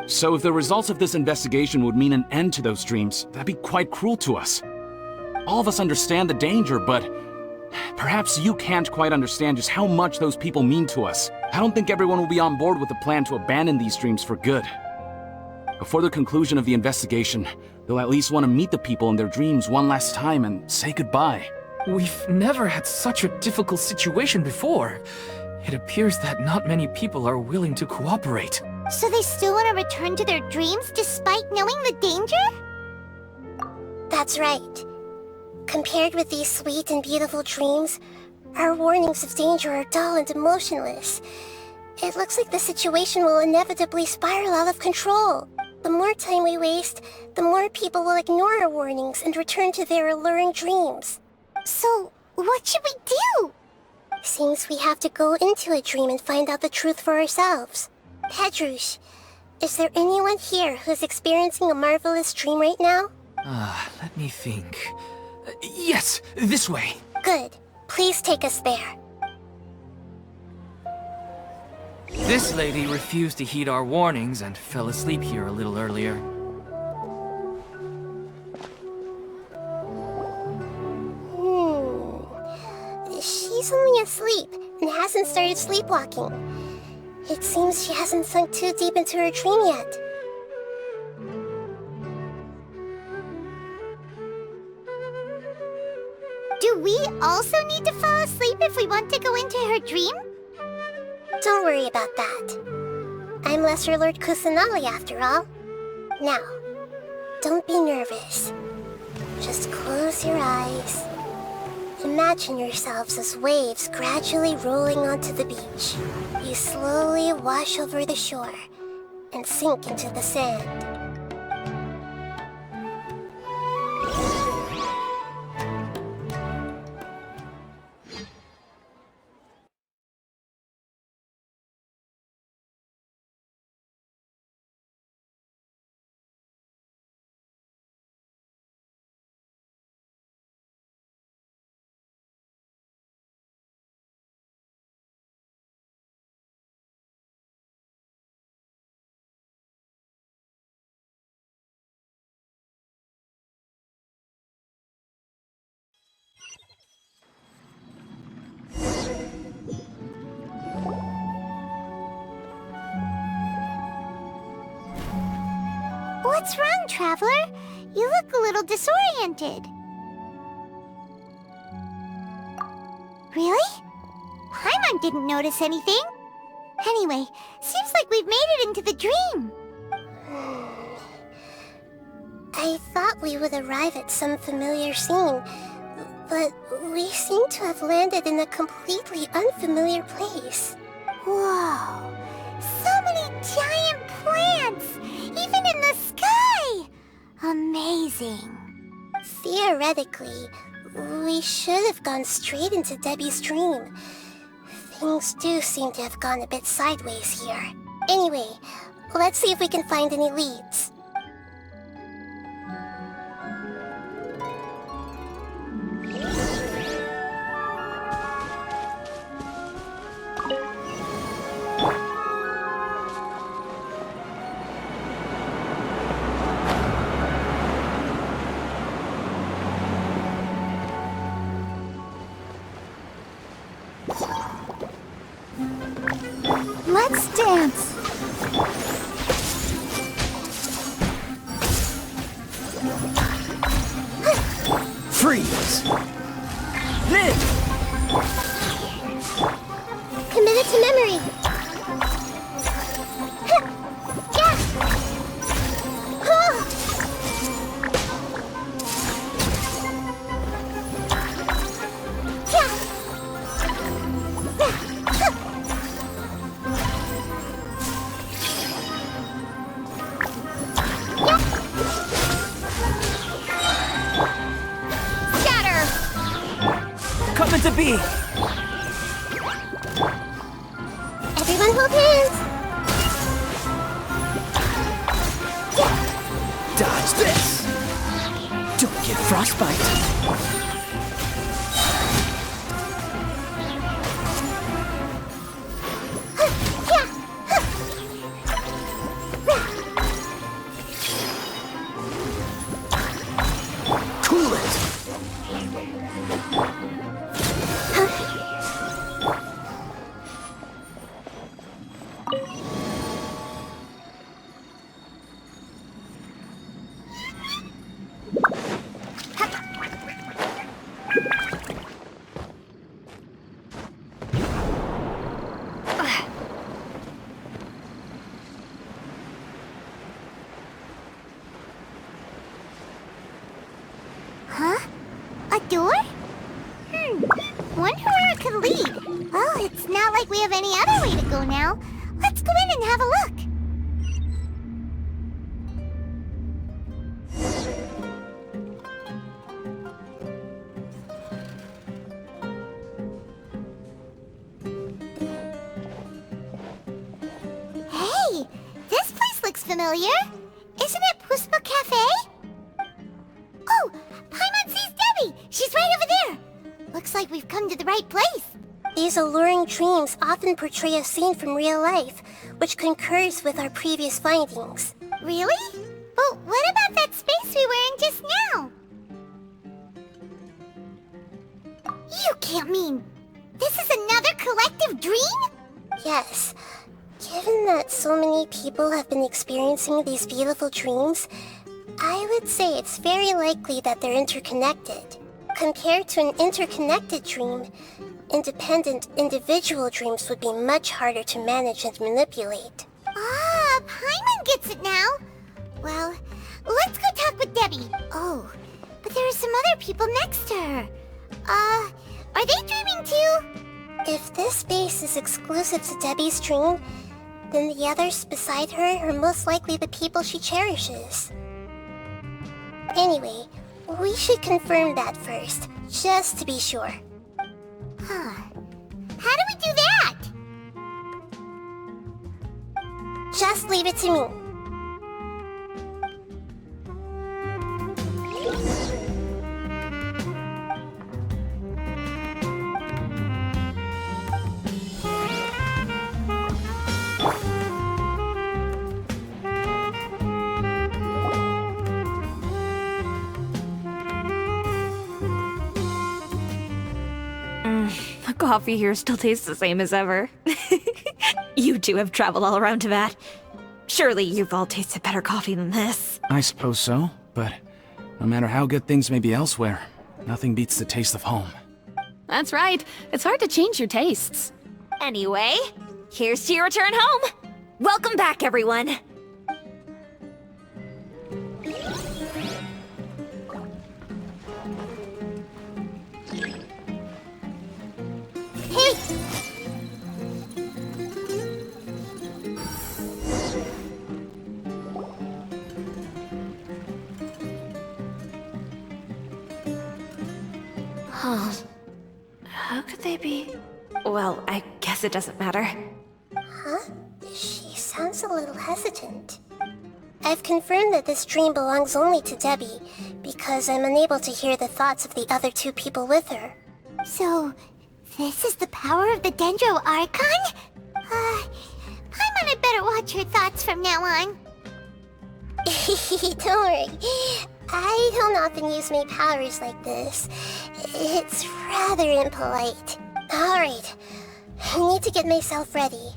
So if the results of this investigation would mean an end to those dreams, that'd be quite cruel to us. All of us understand the danger, but perhaps you can't quite understand just how much those people mean to us. I don't think everyone will be on board with the plan to abandon these dreams for good. Before the conclusion of the investigation, they'll at least want to meet the people in their dreams one last time and say goodbye. We've never had such a difficult situation before. It appears that not many people are willing to cooperate. So they still want to return to their dreams despite knowing the danger? That's right. Compared with these sweet and beautiful dreams, our warnings of danger are dull and emotionless. It looks like the situation will inevitably spiral out of control. The more time we waste, the more people will ignore our warnings and return to their alluring dreams. So, what should we do? Seems we have to go into a dream and find out the truth for ourselves. Pedrush, is there anyone here who's experiencing a marvelous dream right now? Let me think. Yes, this way. Good. Please take us there. This lady refused to heed our warnings and fell asleep here a little earlier. She's only asleep and hasn't started sleepwalking. It seems she hasn't sunk too deep into her dream yet. Do we also need to fall asleep if we want to go into her dream? Don't worry about that. I'm Lesser Lord Kusanali after all. Now, don't be nervous. Just close your eyes. Imagine yourselves as waves gradually rolling onto the beach. You slowly wash over the shore and sink into the sand. What's wrong, Traveler? You look a little disoriented. Really? Paimon didn't notice anything. Anyway, seems like we've made it into the dream. I thought we would arrive at some familiar scene, but we seem to have landed in a completely unfamiliar place. Whoa! So many giant plants! Even in the sky! Amazing. Theoretically, we should have gone straight into Debbie's dream. Things do seem to have gone a bit sideways here. Anyway, let's see if we can find any leads. Let's dance! Freeze! Then! Committed to memory! Yeah! Coming to be! Everyone hold hands! Dodge this! Don't get frostbite! Cool it! Huh? A door? Wonder where it could lead. Well, it's not like we have any other way to go now. Let's go in and have a look. Hey, this place looks familiar. Isn't it Puspa Cafe? Oh, Paimon sees Debbie! She's right over there! Looks like we've come to the right place. These alluring dreams often portray a scene from real life, which concurs with our previous findings. Really? But what about that space we were in just now? You can't mean... this is another collective dream? Yes. Given that so many people have been experiencing these beautiful dreams, I would say it's very likely that they're interconnected. Compared to an interconnected dream, independent individual dreams would be much harder to manage and manipulate. Ah, Paimon gets it now. Well, let's go talk with Debbie. Oh, but there are some other people next to her. Are they dreaming too? If this space is exclusive to Debbie's dream, then the others beside her are most likely the people she cherishes. Anyway, we should confirm that first, just to be sure. Huh. How do we do that? Just leave it to me. The coffee here still tastes the same as ever. You two have traveled all around Tibet. Surely you've all tasted better coffee than this. I suppose so, but no matter how good things may be elsewhere, nothing beats the taste of home. That's right. It's hard to change your tastes. Anyway, here's to your return home. Welcome back, everyone. Huh. How could they be? Well, I guess it doesn't matter. Huh? She sounds a little hesitant. I've confirmed that this dream belongs only to Debbie, because I'm unable to hear the thoughts of the other two people with her. So, this is the power of the Dendro Archon? Paimon had better watch her thoughts from now on. Don't worry. I don't often use my powers like this. It's rather impolite. Alright, I need to get myself ready.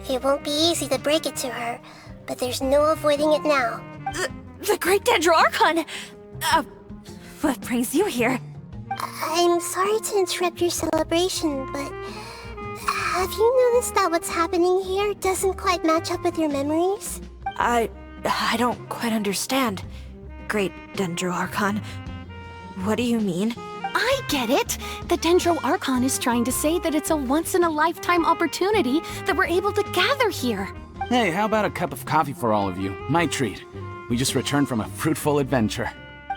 It won't be easy to break it to her, but there's no avoiding it now. The Great Dendro Archon! What brings you here? I'm sorry to interrupt your celebration, but have you noticed that what's happening here doesn't quite match up with your memories? I don't quite understand. Great Dendro Archon. What do you mean? I get it! The Dendro Archon is trying to say that it's a once-in-a-lifetime opportunity that we're able to gather here. Hey, how about a cup of coffee for all of you? My treat. We just returned from a fruitful adventure.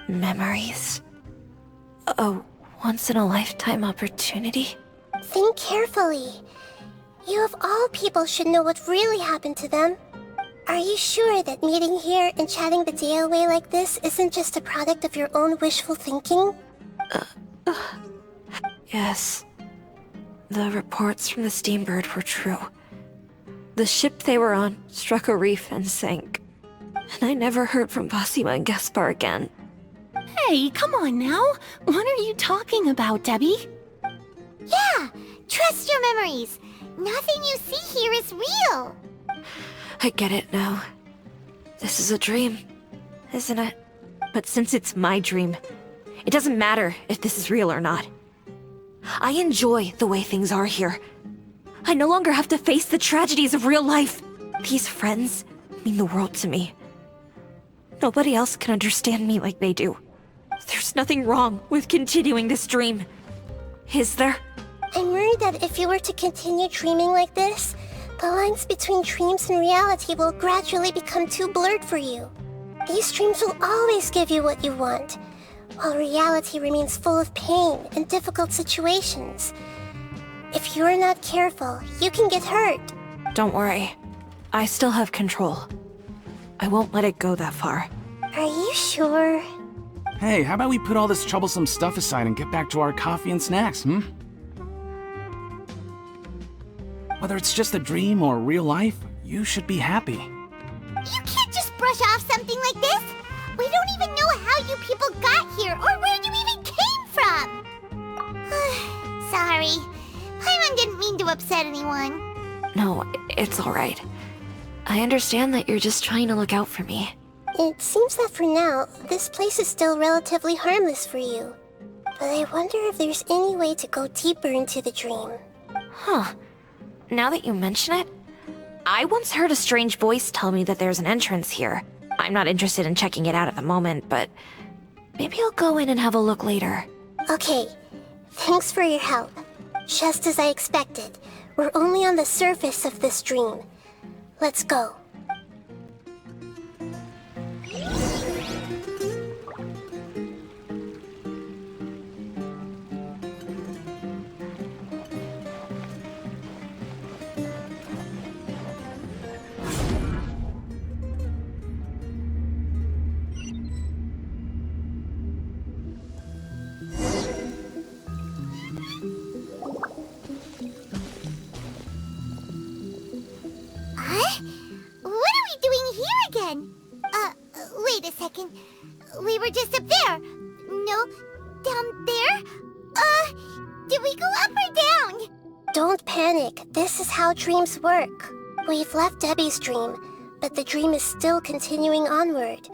Memories. A once-in-a-lifetime opportunity? Think carefully. You of all people should know what really happened to them. Are you sure that meeting here and chatting the day away like this isn't just a product of your own wishful thinking? Yes. The reports from the Steambird were true. The ship they were on struck a reef and sank. And I never heard from Basima and Gaspar again. Hey, come on now! What are you talking about, Debbie? Yeah, trust your memories. Nothing you see here is real. I get it now. This is a dream, isn't it? But since it's my dream, it doesn't matter if this is real or not. I enjoy the way things are here. I no longer have to face the tragedies of real life. These friends mean the world to me. Nobody else can understand me like they do. There's nothing wrong with continuing this dream. Is there? I'm worried that if you were to continue dreaming like this, the lines between dreams and reality will gradually become too blurred for you. These dreams will always give you what you want, while reality remains full of pain and difficult situations. If you're not careful, you can get hurt. Don't worry. I still have control. I won't let it go that far. Are you sure? Hey, how about we put all this troublesome stuff aside and get back to our coffee and snacks, Whether it's just a dream or real life, you should be happy. You can't just brush off something like this. We don't even know how you people got here or where you even came from. Sorry. Paimon didn't mean to upset anyone. No, it's alright. I understand that you're just trying to look out for me. It seems that for now, this place is still relatively harmless for you. But I wonder if there's any way to go deeper into the dream. Huh. Now that you mention it, I once heard a strange voice tell me that there's an entrance here. I'm not interested in checking it out at the moment, but maybe I'll go in and have a look later. Okay, thanks for your help. Just as I expected, we're only on the surface of this dream. Let's go. Wait a second. We were just up there. No, down there? Did we go up or down? Don't panic. This is how dreams work. We've left Debbie's dream, but the dream is still continuing onward.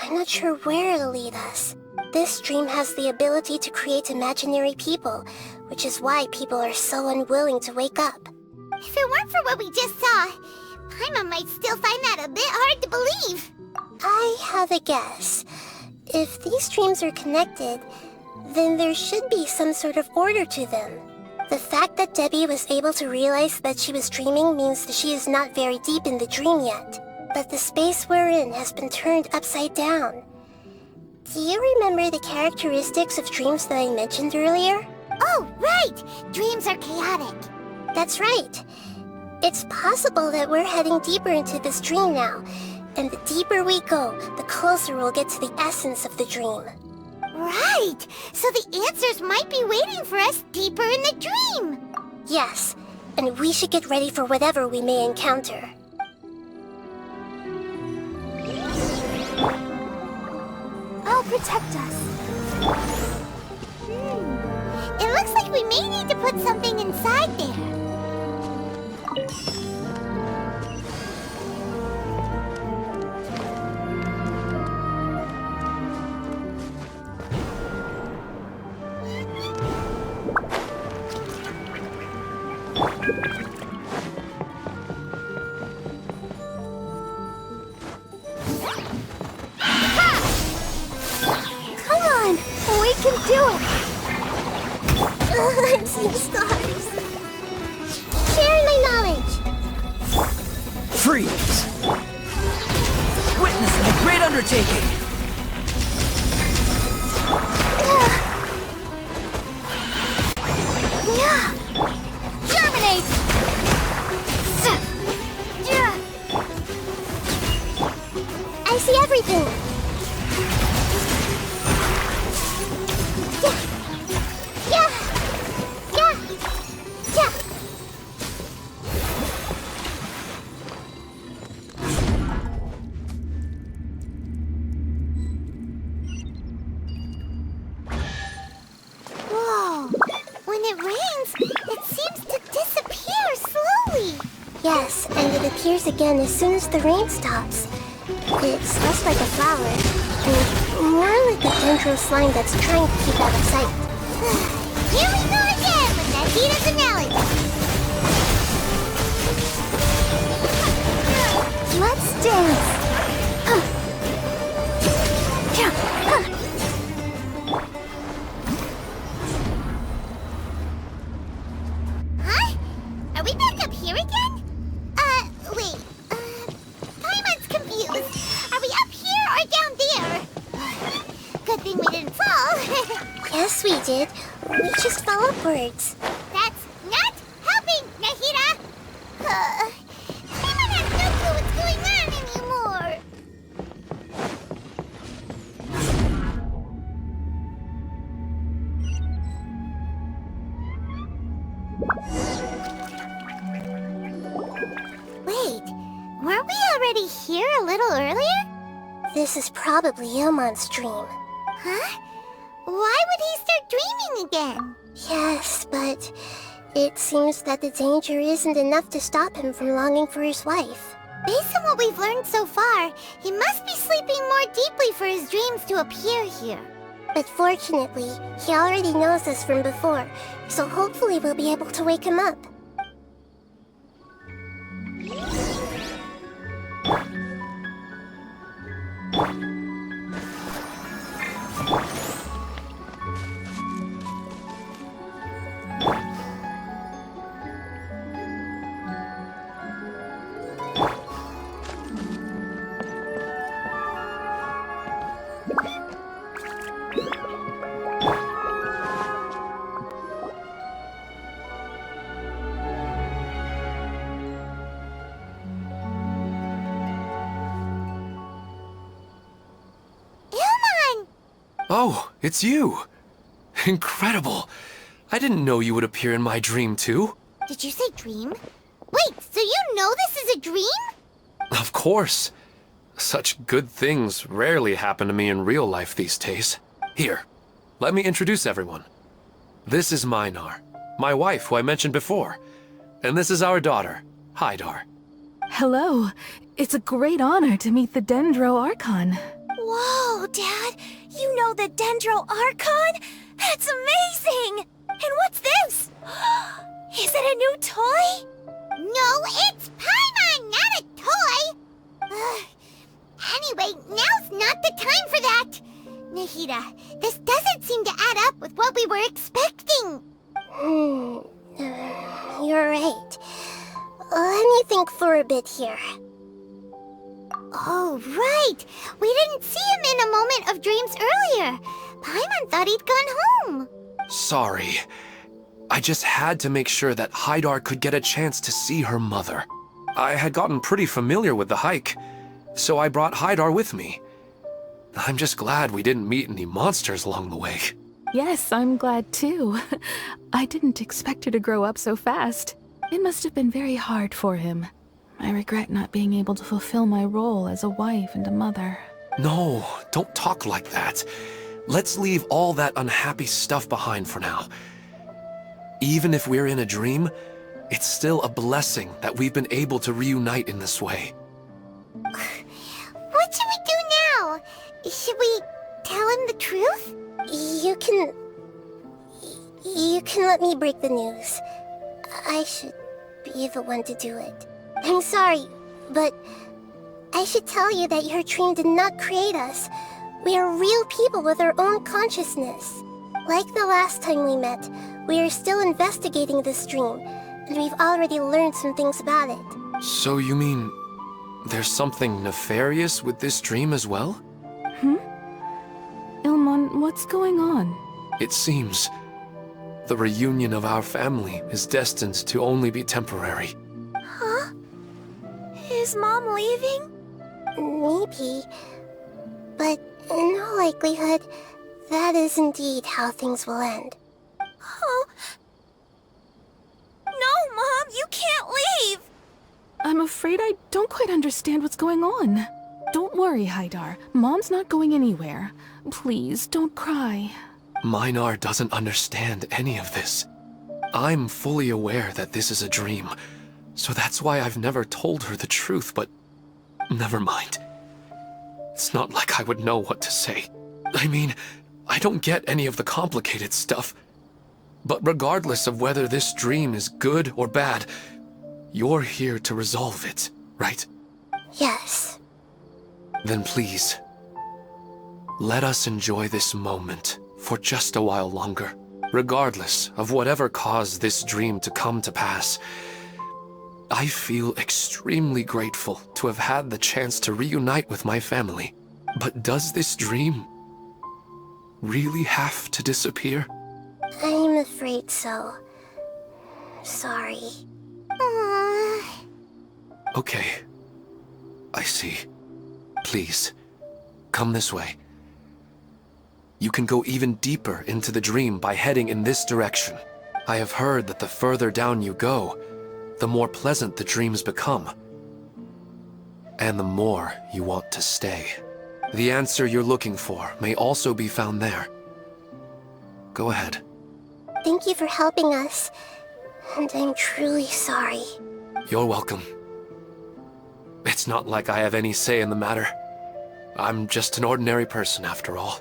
I'm not sure where it'll lead us. This dream has the ability to create imaginary people, which is why people are so unwilling to wake up. If it weren't for what we just saw, Paimon might still find that a bit hard to believe. I have a guess. If these dreams are connected, then there should be some sort of order to them. The fact that Debbie was able to realize that she was dreaming means that she is not very deep in the dream yet. But the space we're in has been turned upside down. Do you remember the characteristics of dreams that I mentioned earlier? Oh, right! Dreams are chaotic. That's right. It's possible that we're heading deeper into this dream now. And the deeper we go, the closer we'll get to the essence of the dream. Right! So the answers might be waiting for us deeper in the dream! Yes, and we should get ready for whatever we may encounter. I'll protect us. It looks like we may need to put something inside there. Come on! We can do it! I'm seeing stars. Sharing my knowledge. Freeze! Witnessing a great undertaking! Germinate! I see everything. Yeah. Whoa! When it rains, it seems to disappear slowly. Yes, and it appears again as soon as the rain stops. It's less like a flower, and more like a dendro slime that's trying to keep out of sight. Here we go again with Nahida's analogy. Let's dance! Huh? Are we back up here again? Wait. Paimon's confused. Are we up here or down there? Good thing we didn't fall. Yes, we did. We just fell upwards. That's not helping, Nahida! Paimon has no clue what's going on anymore. Wait, weren't we already here a little earlier? This is probably Ilmon's dream. Huh? Why would he start dreaming again? Yes, but it seems that the danger isn't enough to stop him from longing for his wife. Based on what we've learned so far, he must be sleeping more deeply for his dreams to appear here. But fortunately, he already knows us from before, so hopefully we'll be able to wake him up. Oh, it's you! Incredible! I didn't know you would appear in my dream, too. Did you say dream? Wait, so you know this is a dream? Of course. Such good things rarely happen to me in real life these days. Here, let me introduce everyone. This is Minar, my wife who I mentioned before. And this is our daughter, Hydar. Hello. It's a great honor to meet the Dendro Archon. Whoa, Dad! You know the Dendro Archon? That's amazing! And what's this? Is it a new toy? No, it's Paimon, not a toy! Anyway, now's not the time for that! Nahida, this doesn't seem to add up with what we were expecting! You're right. Let me think for a bit here. Oh, right! We didn't see him in a moment of dreams earlier. Paimon thought he'd gone home. Sorry. I just had to make sure that Haidar could get a chance to see her mother. I had gotten pretty familiar with the hike, so I brought Haidar with me. I'm just glad we didn't meet any monsters along the way. Yes, I'm glad too. I didn't expect her to grow up so fast. It must have been very hard for him. I regret not being able to fulfill my role as a wife and a mother. No, don't talk like that. Let's leave all that unhappy stuff behind for now. Even if we're in a dream, it's still a blessing that we've been able to reunite in this way. What should we do now? Should we tell him the truth? You can let me break the news. I should be the one to do it. I'm sorry, but I should tell you that your dream did not create us. We are real people with our own consciousness. Like the last time we met, we are still investigating this dream, and we've already learned some things about it. So you mean there's something nefarious with this dream as well? Ilmon, what's going on? It seems the reunion of our family is destined to only be temporary. Huh? Is Mom leaving? Maybe. But in all likelihood, that is indeed how things will end. Oh. No, Mom, you can't leave! I'm afraid I don't quite understand what's going on. Don't worry, Haidar. Mom's not going anywhere. Please, don't cry. Minar doesn't understand any of this. I'm fully aware that this is a dream, so that's why I've never told her the truth, but never mind. It's not like I would know what to say. I mean, I don't get any of the complicated stuff. But regardless of whether this dream is good or bad, you're here to resolve it, right? Yes. Then please, let us enjoy this moment for just a while longer. Regardless of whatever caused this dream to come to pass, I feel extremely grateful to have had the chance to reunite with my family. But does this dream really have to disappear? I'm afraid so. Sorry. Aww. Okay. I see. Please, come this way. You can go even deeper into the dream by heading in this direction. I have heard that the further down you go, the more pleasant the dreams become. And the more you want to stay. The answer you're looking for may also be found there. Go ahead. Thank you for helping us, and I'm truly sorry. You're welcome. It's not like I have any say in the matter. I'm just an ordinary person after all.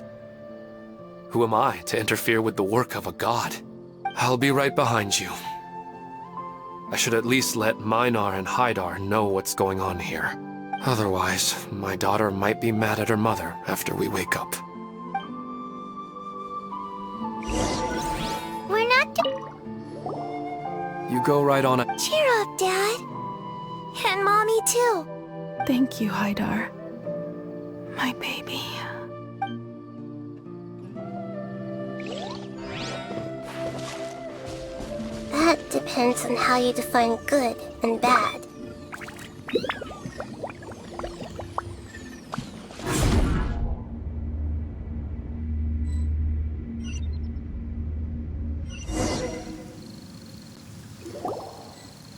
Who am I to interfere with the work of a god? I'll be right behind you. I should at least let Minar and Haidar know what's going on here. Otherwise, my daughter might be mad at her mother after we wake up. We're not You go right on it. Cheer up, Dad. And Mommy, too. Thank you, Haidar. My baby. That depends on how you define good and bad.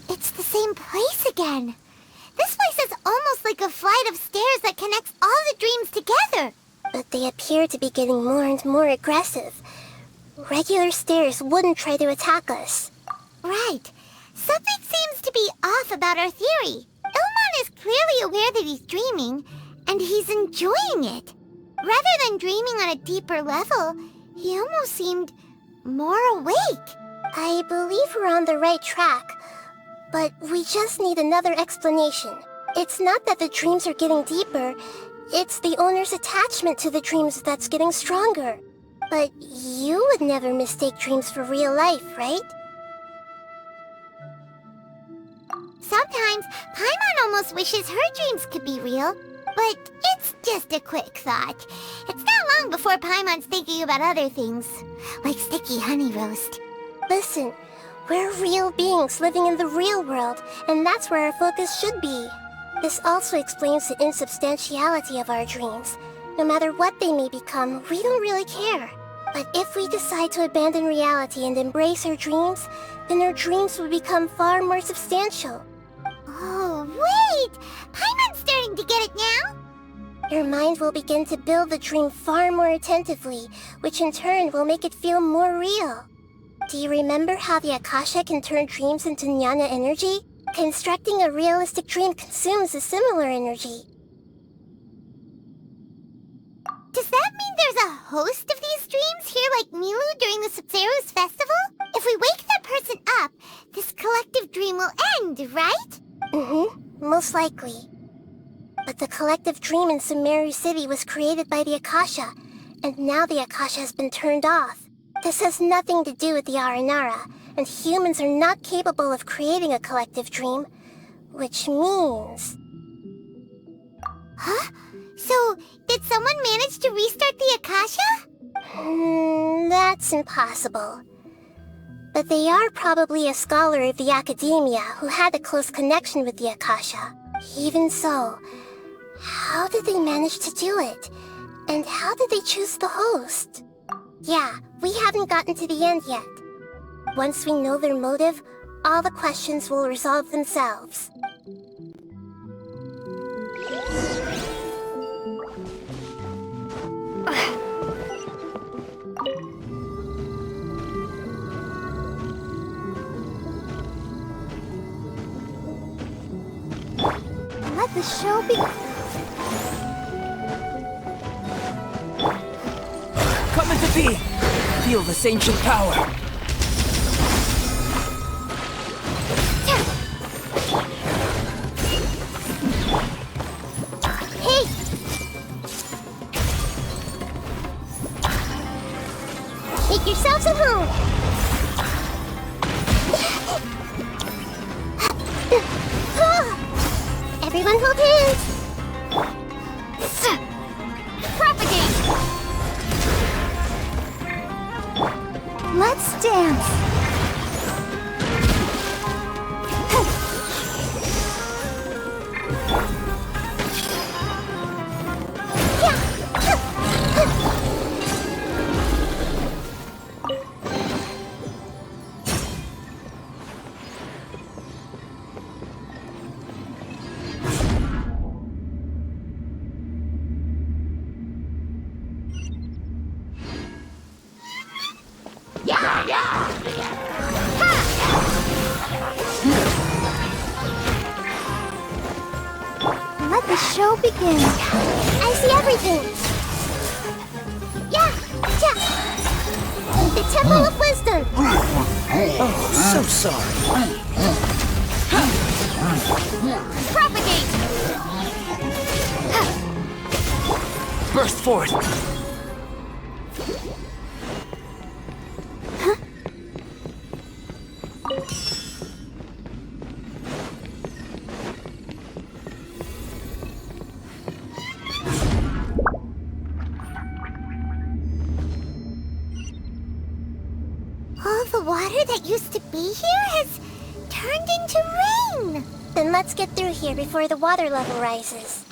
It's the same place again. This place is almost like a flight of stairs that connects all the dreams together. But they appear to be getting more and more aggressive. Regular stairs wouldn't try to attack us. Right. Something seems to be off about our theory. Ilmon is clearly aware that he's dreaming, and he's enjoying it. Rather than dreaming on a deeper level, he almost seemed more awake. I believe we're on the right track, but we just need another explanation. It's not that the dreams are getting deeper, it's the owner's attachment to the dreams that's getting stronger. But you would never mistake dreams for real life, right? Sometimes, Paimon almost wishes her dreams could be real. But it's just a quick thought. It's not long before Paimon's thinking about other things, like sticky honey roast. Listen, we're real beings living in the real world, and that's where our focus should be. This also explains the insubstantiality of our dreams. No matter what they may become, we don't really care. But if we decide to abandon reality and embrace our dreams, then our dreams will become far more substantial. Oh, wait! Paimon's starting to get it now! Your mind will begin to build the dream far more attentively, which in turn will make it feel more real. Do you remember how the Akasha can turn dreams into jnana energy? Constructing a realistic dream consumes a similar energy. Does that mean there's a host of these dreams here like Milu during the Subzero's festival? If we wake that person up, this collective dream will end, right? Most likely. But the collective dream in Sumeru City was created by the Akasha, and now the Akasha has been turned off. This has nothing to do with the Aranara, and humans are not capable of creating a collective dream, which means... Huh? So, did someone manage to restart the Akasha? That's impossible. But they are probably a scholar of the Academia who had a close connection with the Akasha. Even so, how did they manage to do it? And how did they choose the host? Yeah, we haven't gotten to the end yet. Once we know their motive, all the questions will resolve themselves. Let the show begin. Come into being! Feel this ancient power! Hey! Make yourselves at home! Everyone hold hands! Propagate! Let's dance! Let the show begin. I see everything! Yeah! The Temple of Wisdom! Oh, so sorry. Propagate! Burst forth! All the water that used to be here has turned into rain! Then let's get through here before the water level rises.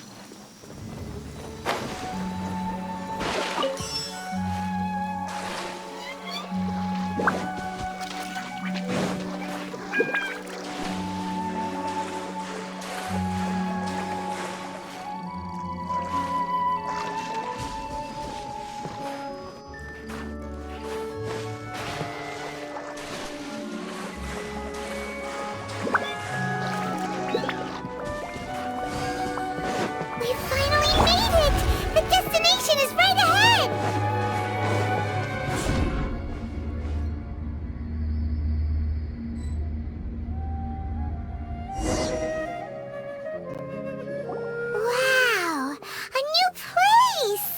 We finally made it! The destination is right ahead! Wow! A new place!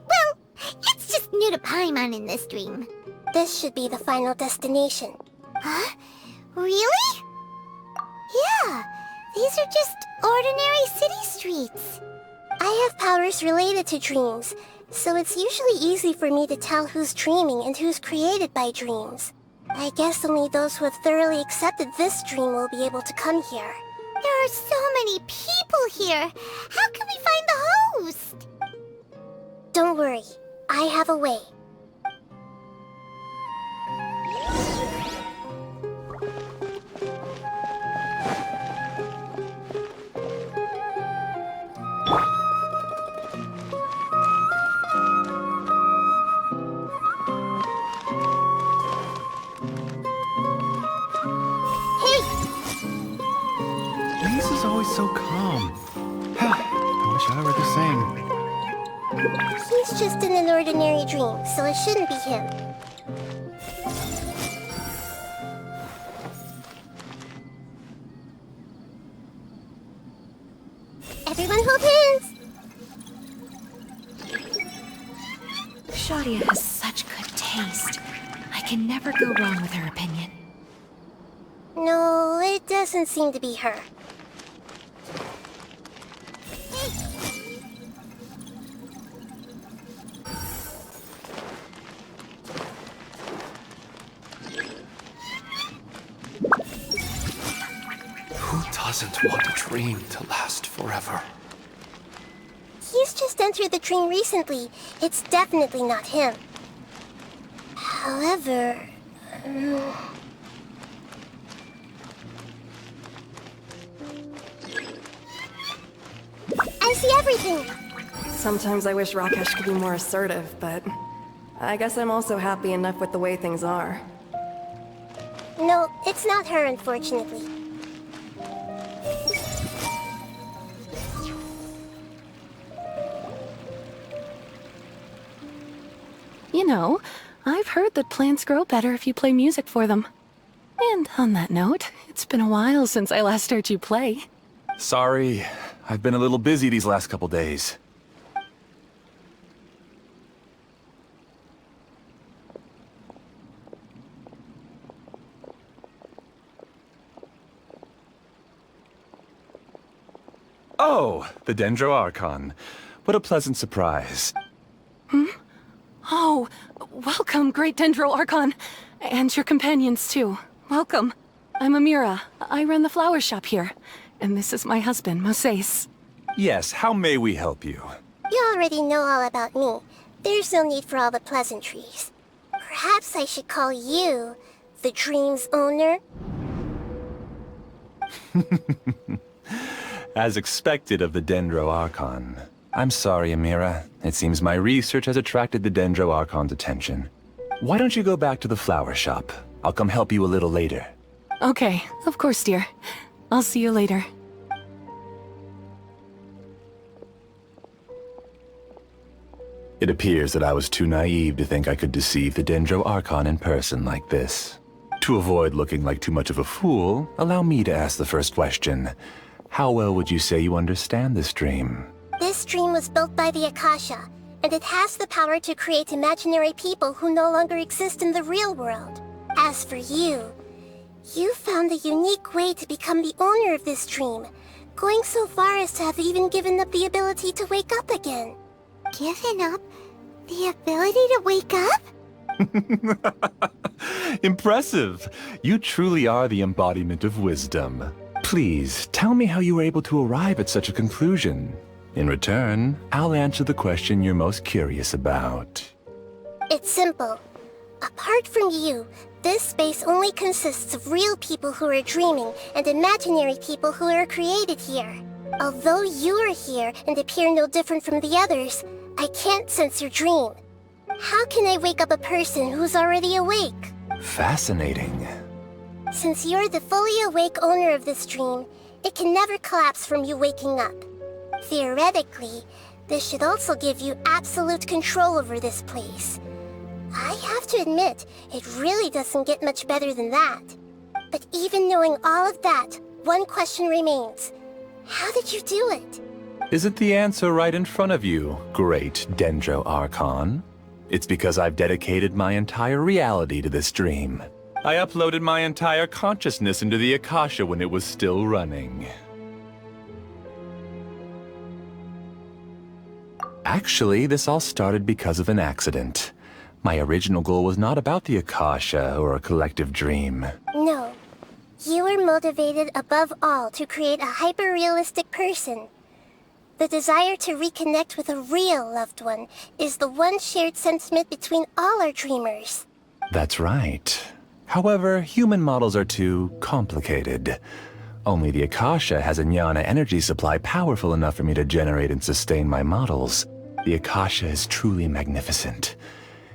Well, it's just new to Paimon in this dream. This should be the final destination. Huh? Really? Yeah, these are just ordinary city streets. I have powers related to dreams, so it's usually easy for me to tell who's dreaming and who's created by dreams. I guess only those who have thoroughly accepted this dream will be able to come here. There are so many people here. How can we find the host? Don't worry, I have a way. He's always so calm. I wish I were the same. He's just in an ordinary dream, so it shouldn't be him. Everyone hold hands! Shadia has such good taste. I can never go wrong with her opinion. No, it doesn't seem to be her. Who doesn't want a dream to last forever? He's just entered the dream recently. It's definitely not him. However... I see everything! Sometimes I wish Rakesh could be more assertive, but I guess I'm also happy enough with the way things are. No, it's not her, unfortunately. You know, I've heard that plants grow better if you play music for them. And on that note, it's been a while since I last heard you play. Sorry, I've been a little busy these last couple days. Oh, the Dendro Archon. What a pleasant surprise. Oh, welcome, Great Dendro Archon. And your companions, too. Welcome. I'm Amira. I run the flower shop here. And this is my husband, Moses. Yes, how may we help you? You already know all about me. There's no need for all the pleasantries. Perhaps I should call you the dream's owner? As expected of the Dendro Archon. I'm sorry, Amira. It seems my research has attracted the Dendro Archon's attention. Why don't you go back to the flower shop? I'll come help you a little later. Okay, of course, dear. I'll see you later. It appears that I was too naive to think I could deceive the Dendro Archon in person like this. To avoid looking like too much of a fool, allow me to ask the first question. How well would you say you understand this dream? This dream was built by the Akasha, and it has the power to create imaginary people who no longer exist in the real world. As for you, you found a unique way to become the owner of this dream, going so far as to have even given up the ability to wake up again. Given up the ability to wake up? Impressive! You truly are the embodiment of wisdom. Please, tell me how you were able to arrive at such a conclusion. In return, I'll answer the question you're most curious about. It's simple. Apart from you, this space only consists of real people who are dreaming and imaginary people who are created here. Although you are here and appear no different from the others, I can't sense your dream. How can I wake up a person who's already awake? Fascinating. Since you're the fully awake owner of this dream, it can never collapse from you waking up. Theoretically, this should also give you absolute control over this place. I have to admit, it really doesn't get much better than that. But even knowing all of that, one question remains. How did you do it? Isn't the answer right in front of you, great Dendro Archon? It's because I've dedicated my entire reality to this dream. I uploaded my entire consciousness into the Akasha when it was still running. Actually, this all started because of an accident. My original goal was not about the Akasha or a collective dream. No. You were motivated above all to create a hyper-realistic person. The desire to reconnect with a real loved one is the one shared sentiment between all our dreamers. That's right. However, human models are too complicated. Only the Akasha has a jnana energy supply powerful enough for me to generate and sustain my models. The Akasha is truly magnificent.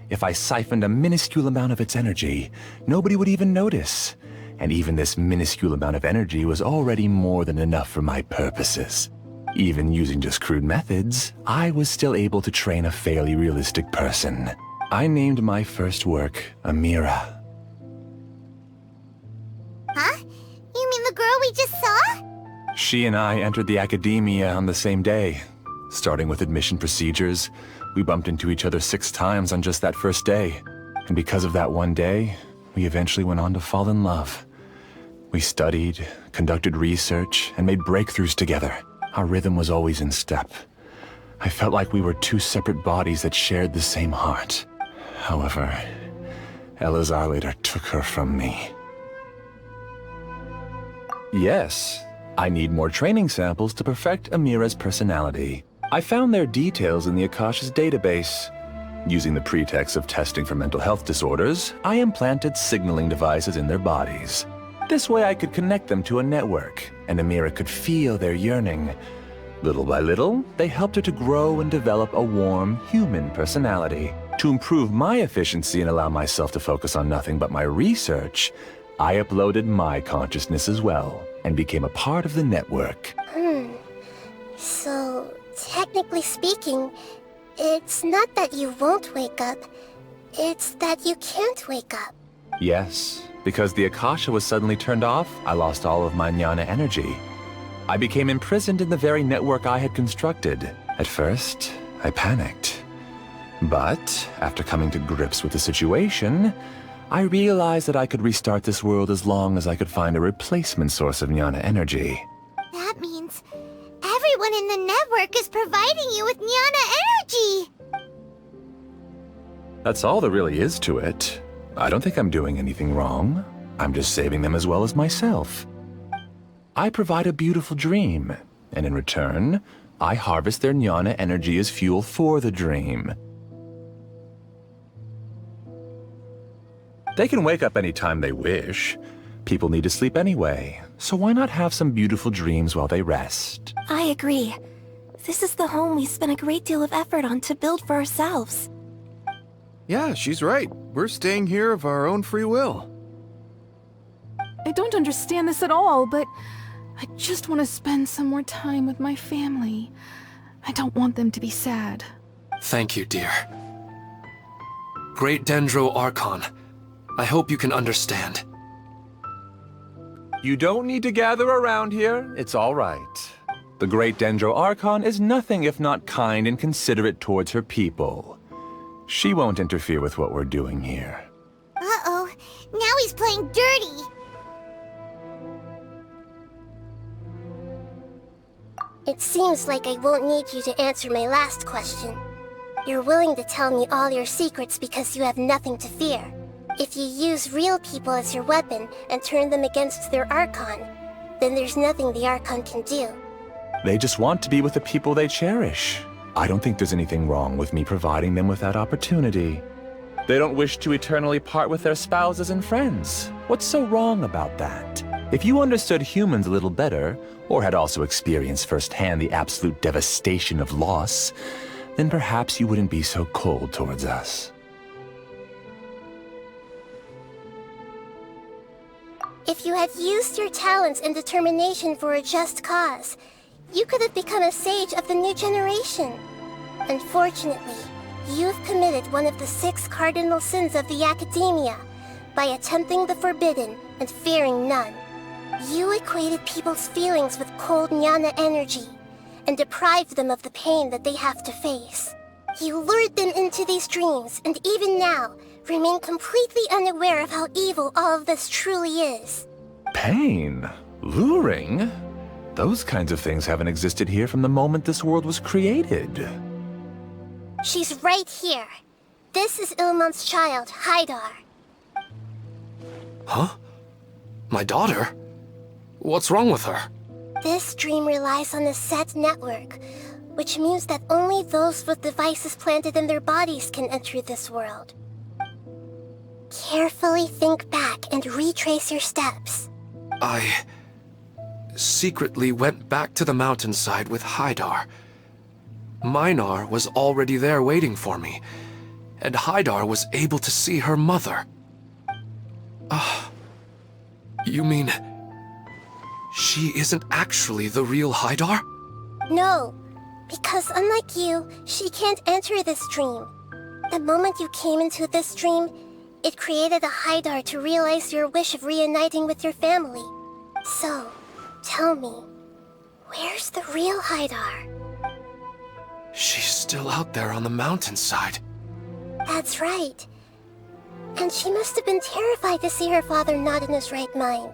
If I siphoned a minuscule amount of its energy, nobody would even notice. And even this minuscule amount of energy was already more than enough for my purposes. Even using just crude methods, I was still able to train a fairly realistic person. I named my first work Amira. Huh? You mean the girl we just saw? She and I entered the academia on the same day. Starting with admission procedures, we bumped into each other 6 times on just that first day. And because of that one day, we eventually went on to fall in love. We studied, conducted research, and made breakthroughs together. Our rhythm was always in step. I felt like we were 2 separate bodies that shared the same heart. However, Elazar later took her from me. Yes, I need more training samples to perfect Amira's personality. I found their details in the Akasha's database. Using the pretext of testing for mental health disorders, I implanted signaling devices in their bodies. This way I could connect them to a network, and Amira could feel their yearning. Little by little, they helped her to grow and develop a warm, human personality. To improve my efficiency and allow myself to focus on nothing but my research, I uploaded my consciousness as well, and became a part of the network. So, technically speaking, it's not that you won't wake up, it's that you can't wake up. Yes, because the Akasha was suddenly turned off, I lost all of my jnana energy. I became imprisoned in the very network I had constructed. At first, I panicked. But, after coming to grips with the situation, I realized that I could restart this world as long as I could find a replacement source of jnana energy. That means everyone in the network is providing you with jnana energy! That's all there really is to it. I don't think I'm doing anything wrong. I'm just saving them as well as myself. I provide a beautiful dream, and in return, I harvest their jnana energy as fuel for the dream. They can wake up any time they wish. People need to sleep anyway, so why not have some beautiful dreams while they rest? I agree. This is the home we spent a great deal of effort on to build for ourselves. Yeah, she's right. We're staying here of our own free will. I don't understand this at all, but I just want to spend some more time with my family. I don't want them to be sad. Thank you, dear. Great Dendro Archon, I hope you can understand. You don't need to gather around here. It's all right. The Great Dendro Archon is nothing if not kind and considerate towards her people. She won't interfere with what we're doing here. Uh-oh, now he's playing dirty! It seems like I won't need you to answer my last question. You're willing to tell me all your secrets because you have nothing to fear. If you use real people as your weapon and turn them against their Archon, then there's nothing the Archon can do. They just want to be with the people they cherish. I don't think there's anything wrong with me providing them with that opportunity. They don't wish to eternally part with their spouses and friends. What's so wrong about that? If you understood humans a little better, or had also experienced firsthand the absolute devastation of loss, then perhaps you wouldn't be so cold towards us. If you had used your talents and determination for a just cause, you could have become a sage of the new generation. Unfortunately, you've committed one of the 6 cardinal sins of the Academia by attempting the forbidden and fearing none. You equated people's feelings with cold jnana energy and deprived them of the pain that they have to face. You lured them into these dreams, and even now, remain completely unaware of how evil all of this truly is. Pain? Luring? Those kinds of things haven't existed here from the moment this world was created. She's right here. This is Ilmon's child, Haidar. Huh? My daughter? What's wrong with her? This dream relies on a set network, which means that only those with devices planted in their bodies can enter this world. Carefully think back and retrace your steps. I secretly went back to the mountainside with Haidar. Minar was already there waiting for me, and Haidar was able to see her mother. You mean she isn't actually the real Haidar? No, because unlike you, she can't enter this dream. The moment you came into this dream, it created a Haidar to realize your wish of reuniting with your family. So, tell me, where's the real Haidar? She's still out there on the mountainside. That's right. And she must have been terrified to see her father not in his right mind.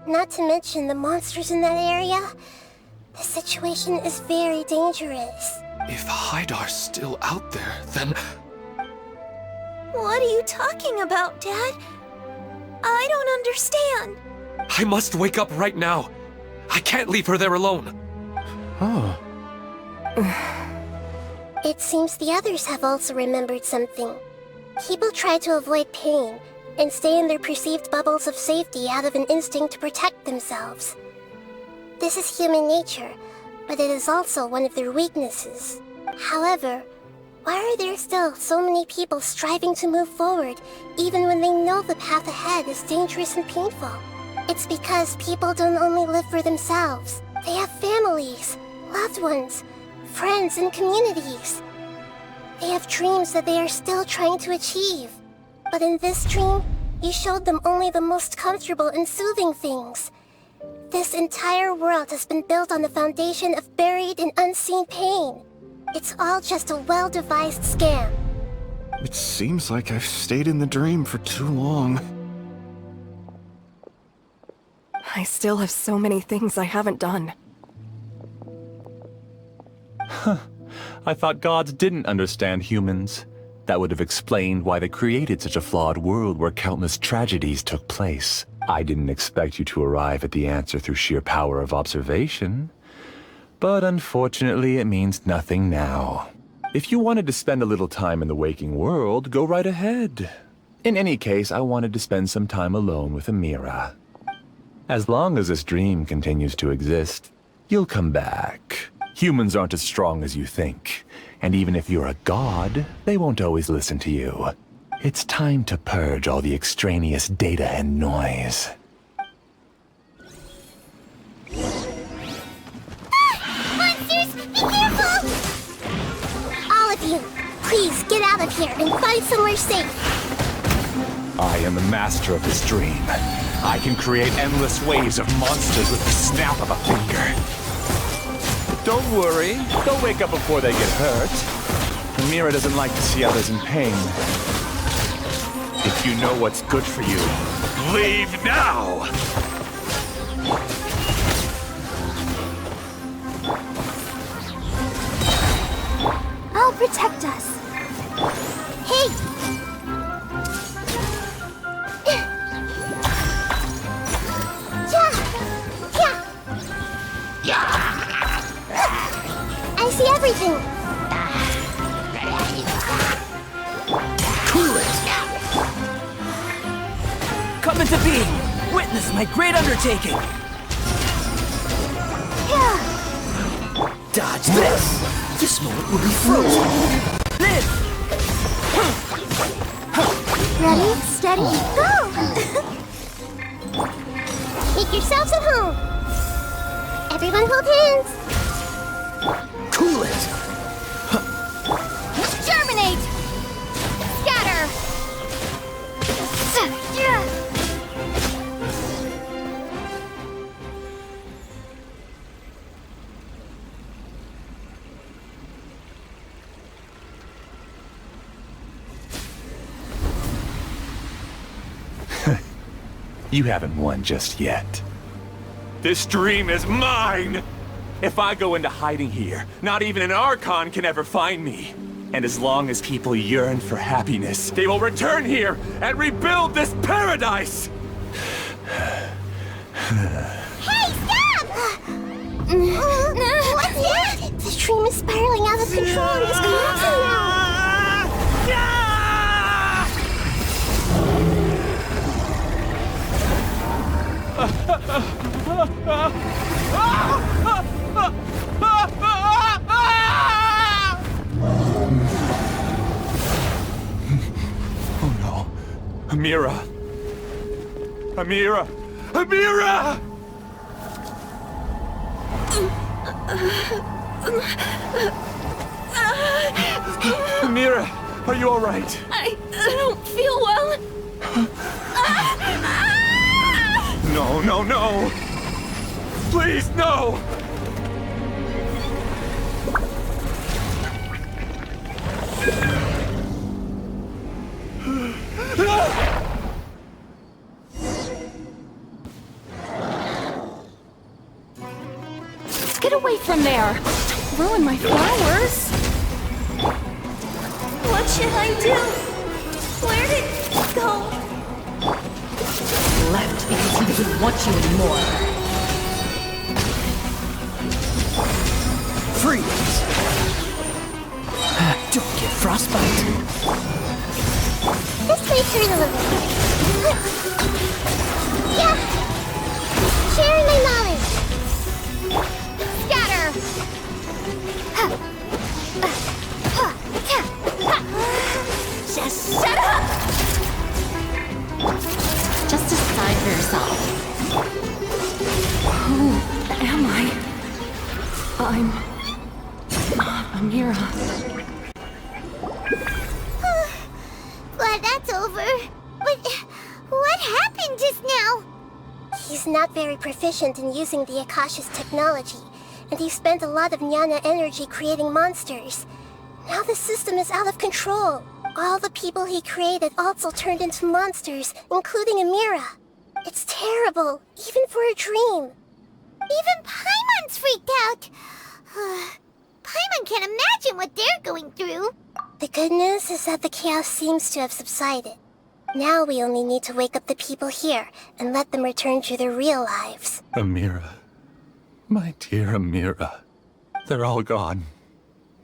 Not to mention the monsters in that area. The situation is very dangerous. If Haidar's still out there, then... What are you talking about, Dad? I don't understand. I must wake up right now. I can't leave her there alone. Oh. It seems the others have also remembered something. People try to avoid pain and stay in their perceived bubbles of safety out of an instinct to protect themselves. This is human nature, but it is also one of their weaknesses. However, why are there still so many people striving to move forward, even when they know the path ahead is dangerous and painful? It's because people don't only live for themselves. They have families, loved ones, friends, and communities. They have dreams that they are still trying to achieve. But in this dream, you showed them only the most comfortable and soothing things. This entire world has been built on the foundation of buried and unseen pain. It's all just a well-devised scam. It seems like I've stayed in the dream for too long. I still have so many things I haven't done. I thought gods didn't understand humans. That would have explained why they created such a flawed world where countless tragedies took place. I didn't expect you to arrive at the answer through sheer power of observation. But unfortunately, it means nothing now. If you wanted to spend a little time in the waking world, go right ahead. In any case, I wanted to spend some time alone with Amira. As long as this dream continues to exist, you'll come back. Humans aren't as strong as you think. And even if you're a god, they won't always listen to you. It's time to purge all the extraneous data and noise. Monsters, be careful! All of you, please get out of here and find somewhere safe. I am the master of this dream. I can create endless waves of monsters with the snap of a finger. Don't worry, they'll wake up before they get hurt. Amira doesn't like to see others in pain. If you know what's good for you, leave now! I'll protect us. Hey! I see everything. Cool it! Come into being! Witness my great undertaking! Dodge this! This moment will be frozen! Live! Ready, steady, go! Make yourselves at home. Everyone hold hands. Cool it! Germinate! Scatter! You haven't won just yet. This dream is mine! If I go into hiding here, not even an Archon can ever find me. And as long as people yearn for happiness, they will return here and rebuild this paradise! Hey, stop! What's that? The dream is spiraling out of control and is collapsing now! Oh no. Amira! Amira! Amira! Amira, are you alright? I don't feel well. No, no, no! Please, no! Get away from there! Don't ruin my flowers! What should I do? Where did it go? Left because he doesn't want you anymore. Freeze! Don't get frostbite. This may hurt a little. Yeah! Sharing my knowledge! Scatter! Just shut up! Just decide for yourself. Who am I? I'm not Amira. Glad that's over. But what happened just now? He's not very proficient in using the Akasha's technology, and he spent a lot of Jnana energy creating monsters. Now the system is out of control. All the people he created also turned into monsters, including Amira. It's terrible, even for a dream. Even Paimon's freaked out. Paimon can't imagine what they're going through. The good news is that the chaos seems to have subsided. Now we only need to wake up the people here and let them return to their real lives. Amira. My dear Amira. They're all gone.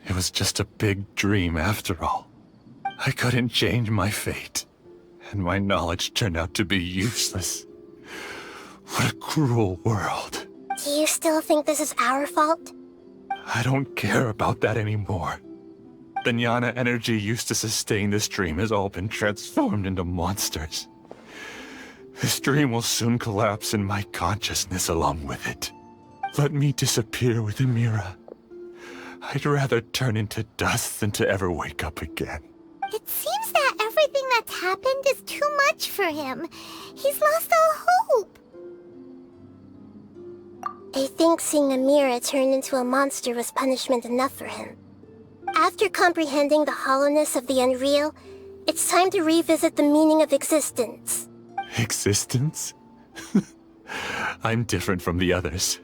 It was just a big dream after all. I couldn't change my fate, and my knowledge turned out to be useless. What a cruel world. Do you still think this is our fault? I don't care about that anymore. The Jnana energy used to sustain this dream has all been transformed into monsters. This dream will soon collapse and my consciousness along with it. Let me disappear with Amira. I'd rather turn into dust than to ever wake up again. It seems that everything that's happened is too much for him. He's lost all hope. I think seeing Amira turn into a monster was punishment enough for him. After comprehending the hollowness of the unreal, it's time to revisit the meaning of existence. Existence? I'm different from the others.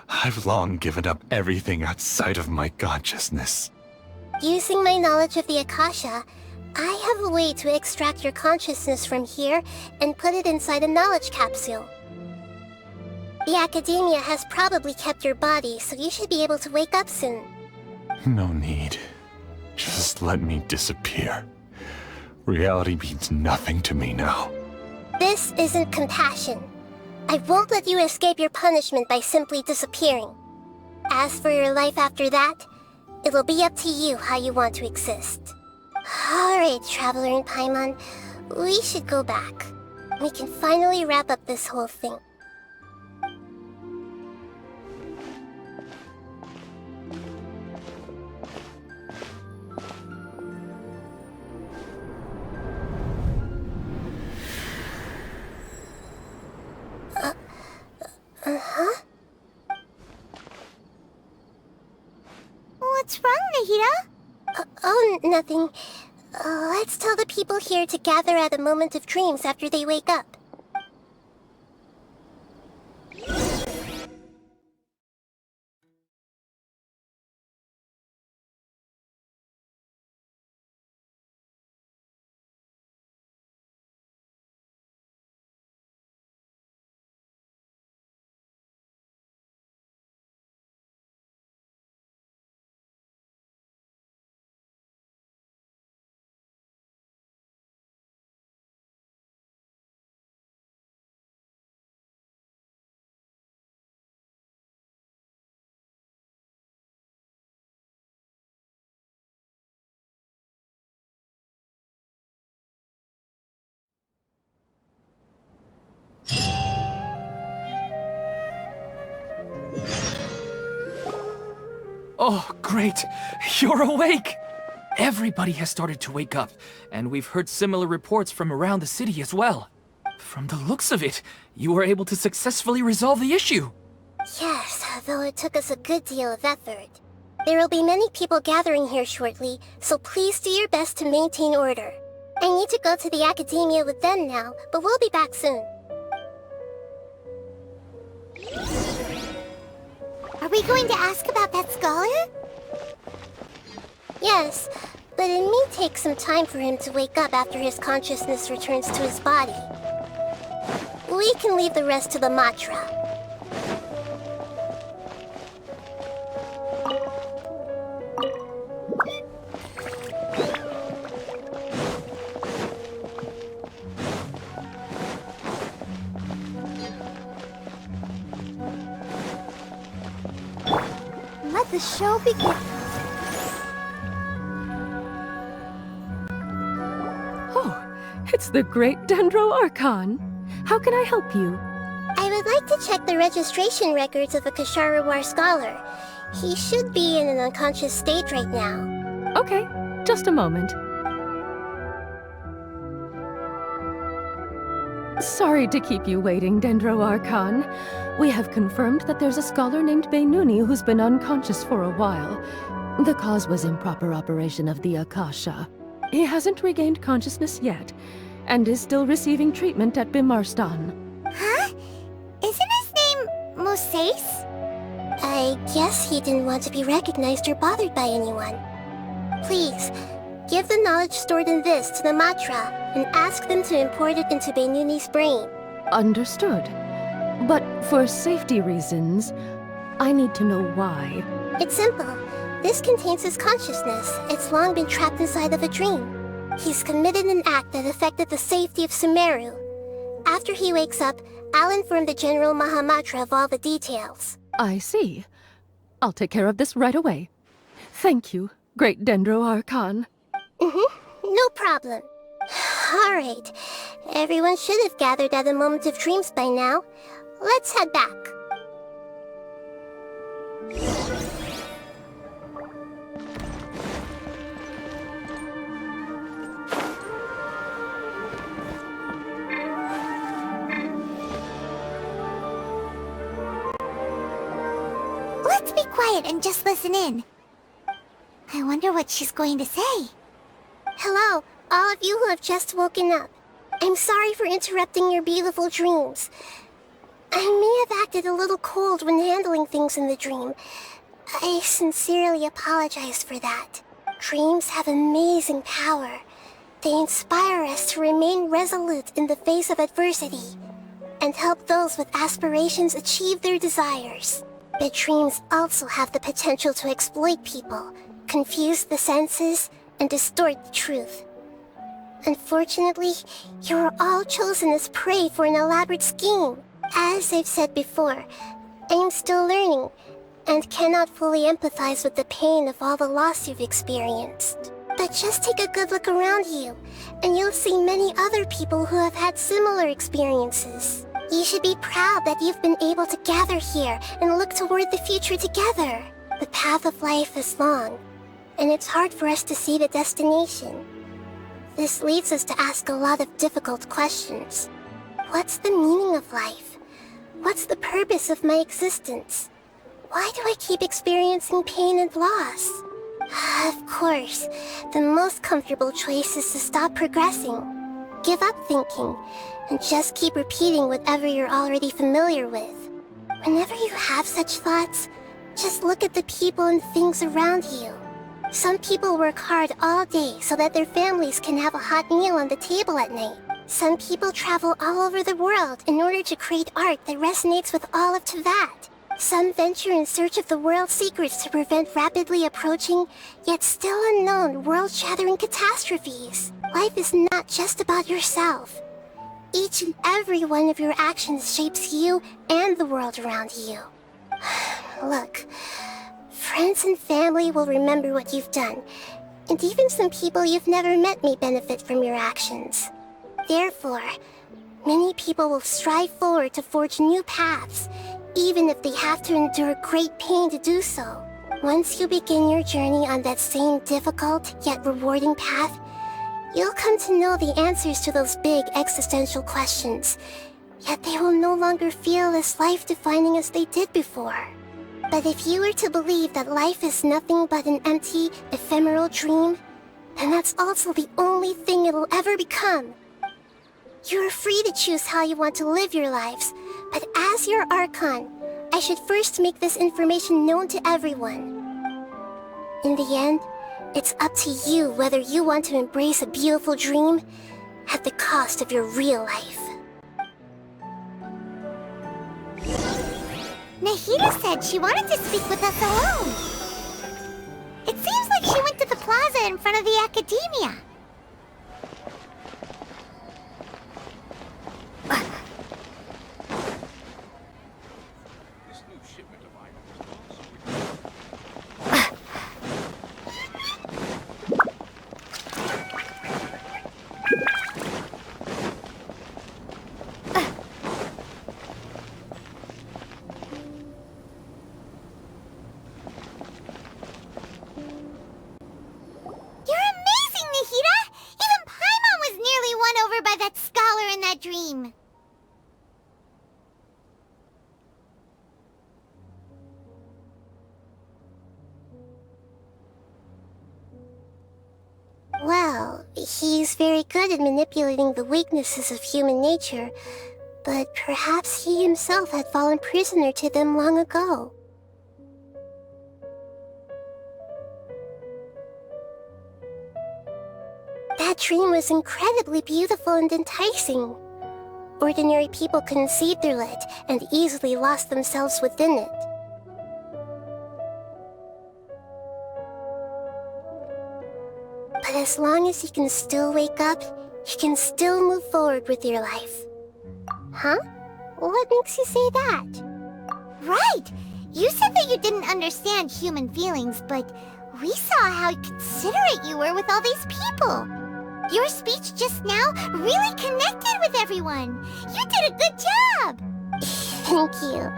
I've long given up everything outside of my consciousness. Using my knowledge of the Akasha, I have a way to extract your consciousness from here and put it inside a knowledge capsule. The Academia has probably kept your body, so you should be able to wake up soon. No need. Just let me disappear. Reality means nothing to me now. This isn't compassion. I won't let you escape your punishment by simply disappearing. As for your life after that, it'll be up to you how you want to exist. Alright, Traveler and Paimon, we should go back. We can finally wrap up this whole thing. Uh-huh? What's wrong, Nahida? Oh, nothing. Let's tell the people here to gather at a moment of dreams after they wake up. Oh, great! You're awake! Everybody has started to wake up, and we've heard similar reports from around the city as well. From the looks of it, you were able to successfully resolve the issue. Yes, though it took us a good deal of effort. There will be many people gathering here shortly, so please do your best to maintain order. I need to go to the academia with them now, but we'll be back soon. Are we going to ask about that scholar? Yes, but it may take some time for him to wake up after his consciousness returns to his body. We can leave the rest to the Matra. Let the show begin. Oh, it's the great Dendro Archon. How can I help you? I would like to check the registration records of a Kasharawar scholar. He should be in an unconscious state right now. Okay, just a moment. Sorry to keep you waiting, Dendro Archon. We have confirmed that there's a scholar named Beinuni who's been unconscious for a while. The cause was improper operation of the Akasha. He hasn't regained consciousness yet, and is still receiving treatment at Bimarstan. Huh? Isn't his name Moses? I guess he didn't want to be recognized or bothered by anyone. Please, give the knowledge stored in this to the Matra, and ask them to import it into Beinuni's brain. Understood. But for safety reasons, I need to know why. It's simple. This contains his consciousness. It's long been trapped inside of a dream. He's committed an act that affected the safety of Sumeru. After he wakes up, I'll inform the General Mahamatra of all the details. I see. I'll take care of this right away. Thank you, great Dendro Archon. No problem. Alright. Everyone should have gathered at the Moment of Dreams by now. Let's head back. Let's be quiet and just listen in. I wonder what she's going to say. Hello, all of you who have just woken up. I'm sorry for interrupting your beautiful dreams. I may have acted a little cold when handling things in the dream. I sincerely apologize for that. Dreams have amazing power. They inspire us to remain resolute in the face of adversity, and help those with aspirations achieve their desires. But dreams also have the potential to exploit people, confuse the senses, and distort the truth. Unfortunately, you are all chosen as prey for an elaborate scheme. As I've said before, I am still learning, and cannot fully empathize with the pain of all the loss you've experienced. But just take a good look around you, and you'll see many other people who have had similar experiences. You should be proud that you've been able to gather here and look toward the future together. The path of life is long, and it's hard for us to see the destination. This leads us to ask a lot of difficult questions. What's the meaning of life? What's the purpose of my existence? Why do I keep experiencing pain and loss? Of course, the most comfortable choice is to stop progressing. Give up thinking, and just keep repeating whatever you're already familiar with. Whenever you have such thoughts, just look at the people and things around you. Some people work hard all day so that their families can have a hot meal on the table at night. Some people travel all over the world in order to create art that resonates with all of Teyvat. Some venture in search of the world's secrets to prevent rapidly approaching, yet still unknown, world-shattering catastrophes. Life is not just about yourself. Each and every one of your actions shapes you and the world around you. Look, friends and family will remember what you've done, and even some people you've never met may benefit from your actions. Therefore, many people will strive forward to forge new paths, even if they have to endure great pain to do so. Once you begin your journey on that same difficult yet rewarding path, you'll come to know the answers to those big existential questions, yet they will no longer feel as life-defining as they did before. But if you were to believe that life is nothing but an empty, ephemeral dream, then that's also the only thing it'll ever become. You're free to choose how you want to live your lives, but as your Archon, I should first make this information known to everyone. In the end, it's up to you whether you want to embrace a beautiful dream at the cost of your real life. Nahida said she wanted to speak with us alone. It seems like she went to the plaza in front of the academia. Dream. Well, he's very good at manipulating the weaknesses of human nature, but perhaps he himself had fallen prisoner to them long ago. That dream was incredibly beautiful and enticing. Ordinary people couldn't see through it and easily lost themselves within it. But as long as you can still wake up, you can still move forward with your life. Huh? What makes you say that? Right! You said that you didn't understand human feelings, but we saw how considerate you were with all these people. Your speech just now really connected with everyone. You did a good job. Thank you.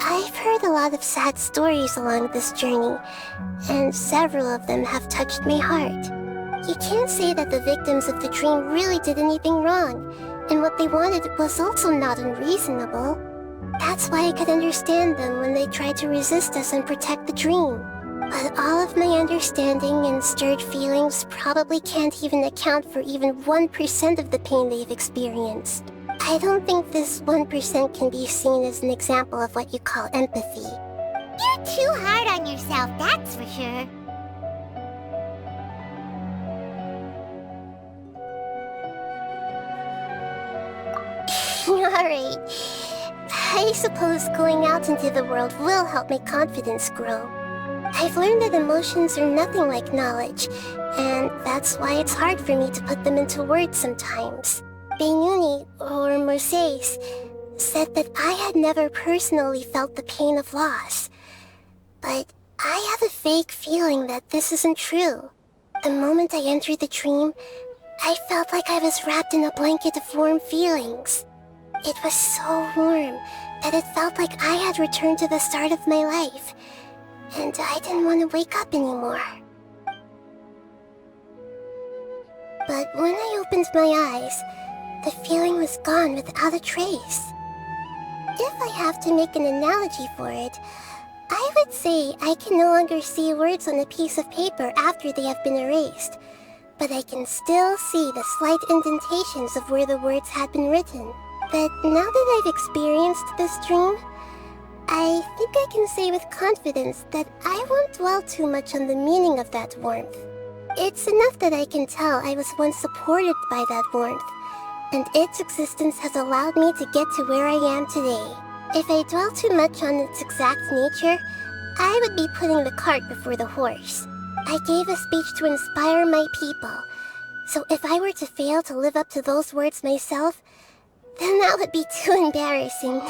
I've heard a lot of sad stories along this journey, and several of them have touched my heart. You can't say that the victims of the dream really did anything wrong, and what they wanted was also not unreasonable. That's why I could understand them when they tried to resist us and protect the dream. But all of my understanding and stirred feelings probably can't even account for even 1% of the pain they've experienced. I don't think this 1% can be seen as an example of what you call empathy. You're too hard on yourself, that's for sure. Alright. I suppose going out into the world will help my confidence grow. I've learned that emotions are nothing like knowledge, and that's why it's hard for me to put them into words sometimes. Beinuni, or Mercedes, said that I had never personally felt the pain of loss. But I have a vague feeling that this isn't true. The moment I entered the dream, I felt like I was wrapped in a blanket of warm feelings. It was so warm that it felt like I had returned to the start of my life, and I didn't want to wake up anymore. But when I opened my eyes, the feeling was gone without a trace. If I have to make an analogy for it, I would say I can no longer see words on a piece of paper after they have been erased, but I can still see the slight indentations of where the words had been written. But now that I've experienced this dream, I think I can say with confidence that I won't dwell too much on the meaning of that warmth. It's enough that I can tell I was once supported by that warmth, and its existence has allowed me to get to where I am today. If I dwell too much on its exact nature, I would be putting the cart before the horse. I gave a speech to inspire my people, so if I were to fail to live up to those words myself, then that would be too embarrassing.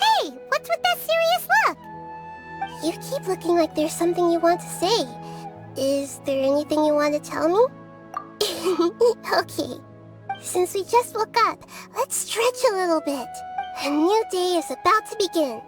Hey, what's with that serious look? You keep looking like there's something you want to say. Is there anything you want to tell me? Okay. Since we just woke up, let's stretch a little bit. A new day is about to begin.